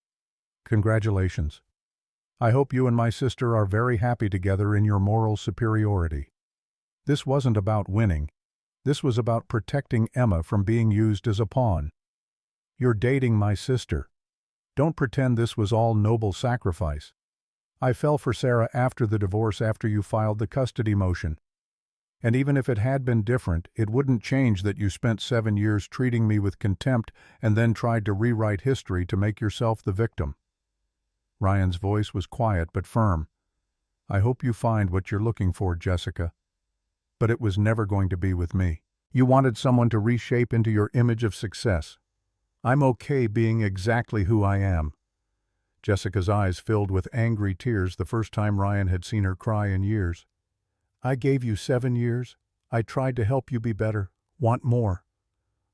Congratulations. I hope you and my sister are very happy together in your moral superiority. This wasn't about winning. This was about protecting Emma from being used as a pawn. You're dating my sister. Don't pretend this was all noble sacrifice. I fell for Sara after the divorce, after you filed the custody motion. And even if it had been different, it wouldn't change that you spent 7 years treating me with contempt and then tried to rewrite history to make yourself the victim. Ryan's voice was quiet but firm. I hope you find what you're looking for, Jessica. But it was never going to be with me. You wanted someone to reshape into your image of success. I'm okay being exactly who I am. Jessica's eyes filled with angry tears, the first time Ryan had seen her cry in years. I gave you 7 years. I tried to help you be better. Want more.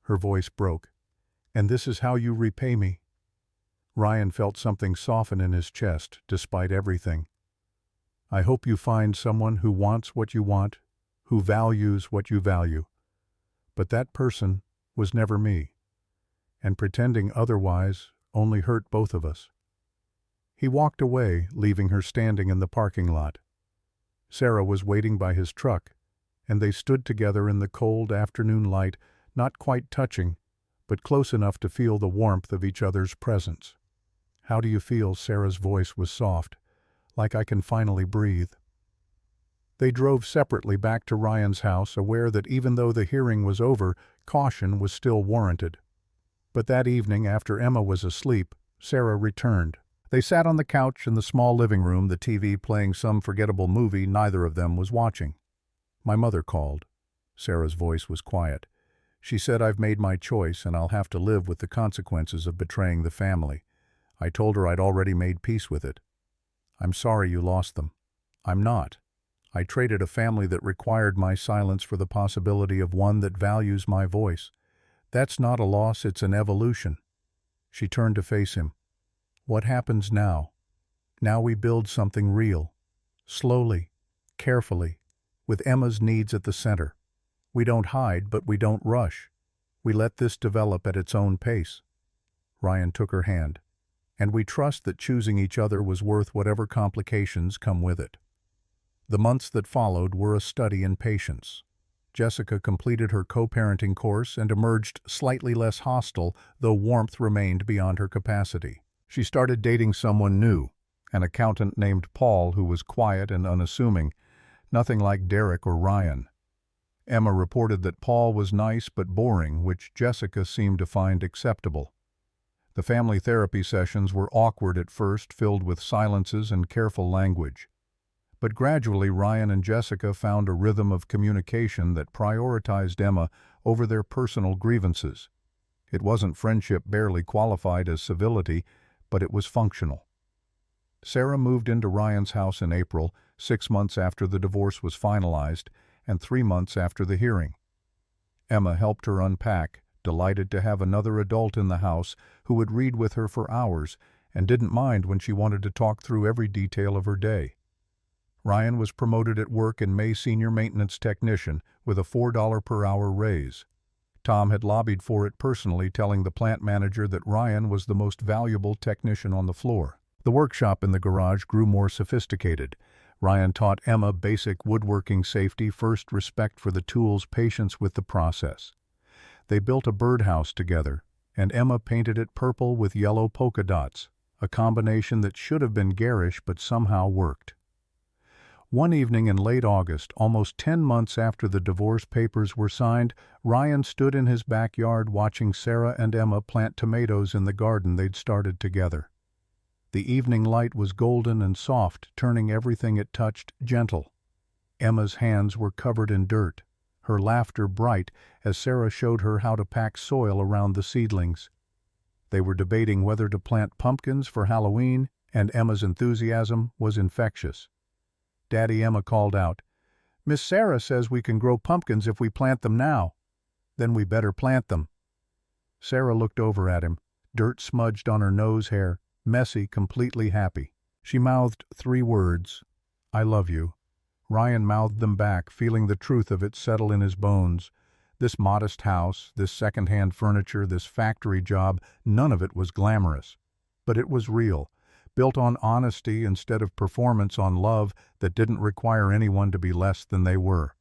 Her voice broke. And this is how you repay me. Ryan felt something soften in his chest, despite everything. I hope you find someone who wants what you want, who values what you value. But that person was never me. And pretending otherwise only hurt both of us. He walked away, leaving her standing in the parking lot. Sara was waiting by his truck, and they stood together in the cold afternoon light, not quite touching, but close enough to feel the warmth of each other's presence. How do you feel? Sara's voice was soft, like I can finally breathe. They drove separately back to Ryan's house, aware that even though the hearing was over, caution was still warranted. But that evening, after Emma was asleep, Sara returned. They sat on the couch in the small living room, the TV playing some forgettable movie neither of them was watching. My mother called. Sara's voice was quiet. She said, I've made my choice and I'll have to live with the consequences of betraying the family. I told her I'd already made peace with it. I'm sorry you lost them. I'm not. I traded a family that required my silence for the possibility of one that values my voice. That's not a loss, it's an evolution. She turned to face him. What happens now? Now we build something real. Slowly, carefully, with Emma's needs at the center. We don't hide, but we don't rush. We let this develop at its own pace. Ryan took her hand. And we trust that choosing each other was worth whatever complications come with it. The months that followed were a study in patience. Jessica completed her co-parenting course and emerged slightly less hostile, though warmth remained beyond her capacity. She started dating someone new, an accountant named Paul who was quiet and unassuming, nothing like Derek or Ryan. Emma reported that Paul was nice but boring, which Jessica seemed to find acceptable. The family therapy sessions were awkward at first, filled with silences and careful language. But gradually Ryan and Jessica found a rhythm of communication that prioritized Emma over their personal grievances. It wasn't friendship barely qualified as civility, but it was functional. Sara moved into Ryan's house in April, 6 months after the divorce was finalized, and 3 months after the hearing. Emma helped her unpack, delighted to have another adult in the house who would read with her for hours and didn't mind when she wanted to talk through every detail of her day. Ryan was promoted at work in May senior maintenance technician with a $4 per hour raise. Tom had lobbied for it personally, telling the plant manager that Ryan was the most valuable technician on the floor. The workshop in the garage grew more sophisticated. Ryan taught Emma basic woodworking safety, first respect for the tools, patience with the process. They built a birdhouse together, and Emma painted it purple with yellow polka dots, a combination that should have been garish but somehow worked. One evening in late August, almost 10 months after the divorce papers were signed, Ryan stood in his backyard watching Sara and Emma plant tomatoes in the garden they'd started together. The evening light was golden and soft, turning everything it touched gentle. Emma's hands were covered in dirt, her laughter bright as Sara showed her how to pack soil around the seedlings. They were debating whether to plant pumpkins for Halloween, and Emma's enthusiasm was infectious. Daddy, Emma called out, "Miss Sara says we can grow pumpkins if we plant them now. Then we better plant them." Sara looked over at him, dirt smudged on her nose hair, messy, completely happy. She mouthed 3 words, "I love you." Ryan mouthed them back, feeling the truth of it settle in his bones. This modest house, this second-hand furniture, this factory job, none of it was glamorous. But it was real, built on honesty instead of performance, on love that didn't require anyone to be less than they were.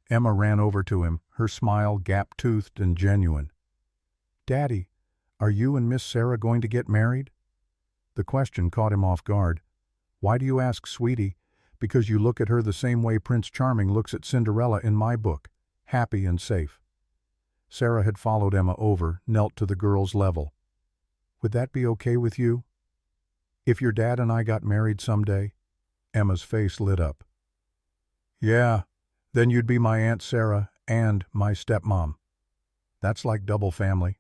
Emma ran over to him, her smile gap-toothed and genuine. "Daddy, are you and Miss Sara going to get married?" The question caught him off guard. "Why do you ask, sweetie?" "Because you look at her the same way Prince Charming looks at Cinderella in my book, happy and safe." Sara had followed Emma over, knelt to the girl's level. "Would that be okay with you? If your dad and I got married someday?" Emma's face lit up. "Yeah, then you'd be my Aunt Sara and my stepmom. That's like double family."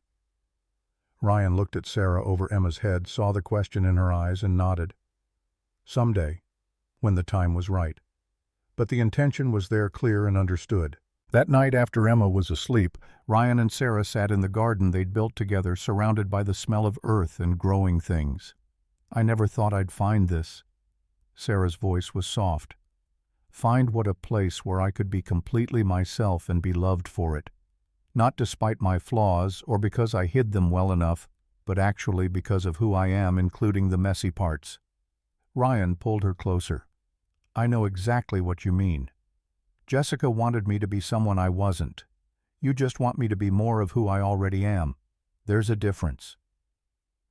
Ryan looked at Sara over Emma's head, saw the question in her eyes, and nodded. Someday, when the time was right. But the intention was there, clear and understood. That night after Emma was asleep, Ryan and Sara sat in the garden they'd built together, surrounded by the smell of earth and growing things. "I never thought I'd find this." Sara's voice was soft. "Find what a place where I could be completely myself and be loved for it. Not despite my flaws or because I hid them well enough, but actually because of who I am, including the messy parts." Ryan pulled her closer. "I know exactly what you mean. Jessica wanted me to be someone I wasn't. You just want me to be more of who I already am. There's a difference."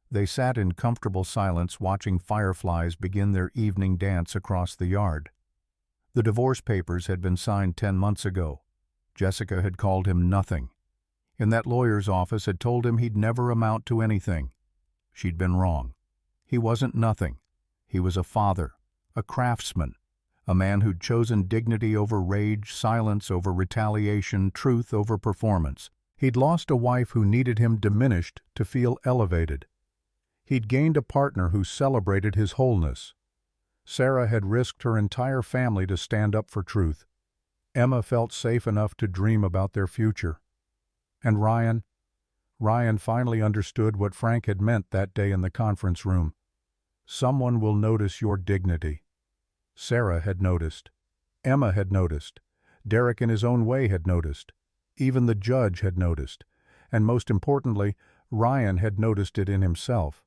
They sat in comfortable silence, watching fireflies begin their evening dance across the yard. The divorce papers had been signed 10 months ago. Jessica had called him nothing. In that lawyer's office had told him he'd never amount to anything. She'd been wrong. He wasn't nothing. He was a father, a craftsman, a man who'd chosen dignity over rage, silence over retaliation, truth over performance. He'd lost a wife who needed him diminished to feel elevated. He'd gained a partner who celebrated his wholeness. Sara had risked her entire family to stand up for truth. Emma felt safe enough to dream about their future. And Ryan finally understood what Frank had meant that day in the conference room. Someone will notice your dignity. Sara had noticed. Emma had noticed. Derek in his own way had noticed. Even the judge had noticed. And most importantly, Ryan had noticed it in himself.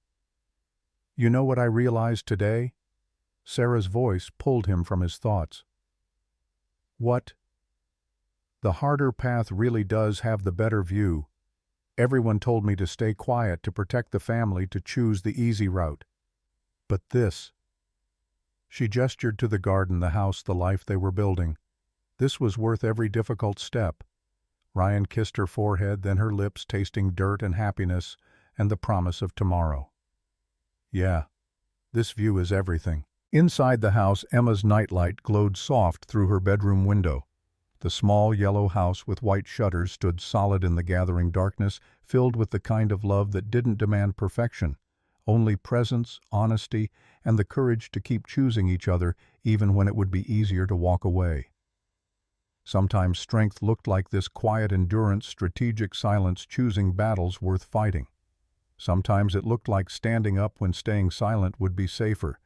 "You know what I realized today?" Sara's voice pulled him from his thoughts. "What?" "The harder path really does have the better view. Everyone told me to stay quiet, to protect the family, to choose the easy route. But this..." She gestured to the garden, the house, the life they were building. This was worth every difficult step. Ryan kissed her forehead, then her lips, tasting dirt and happiness and the promise of tomorrow. "Yeah, this view is everything." Inside the house, Emma's nightlight glowed soft through her bedroom window. The small yellow house with white shutters stood solid in the gathering darkness, filled with the kind of love that didn't demand perfection, only presence, honesty, and the courage to keep choosing each other even when it would be easier to walk away. Sometimes strength looked like this quiet endurance, strategic silence, choosing battles worth fighting. Sometimes it looked like standing up when staying silent would be safer.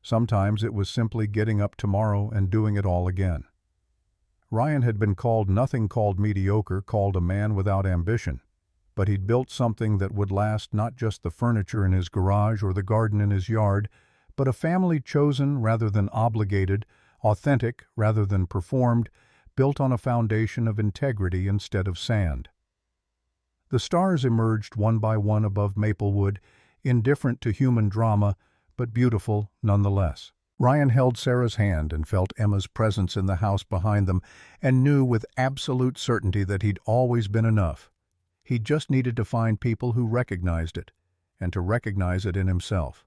Sometimes it was simply getting up tomorrow and doing it all again. Ryan had been called nothing, called mediocre, called a man without ambition. But he'd built something that would last, not just the furniture in his garage or the garden in his yard, but a family chosen rather than obligated, authentic rather than performed, built on a foundation of integrity instead of sand. The stars emerged one by one above Maplewood, indifferent to human drama, but beautiful nonetheless. Ryan held Sarah's hand and felt Emma's presence in the house behind them, and knew with absolute certainty that he'd always been enough. He just needed to find people who recognized it, and to recognize it in himself.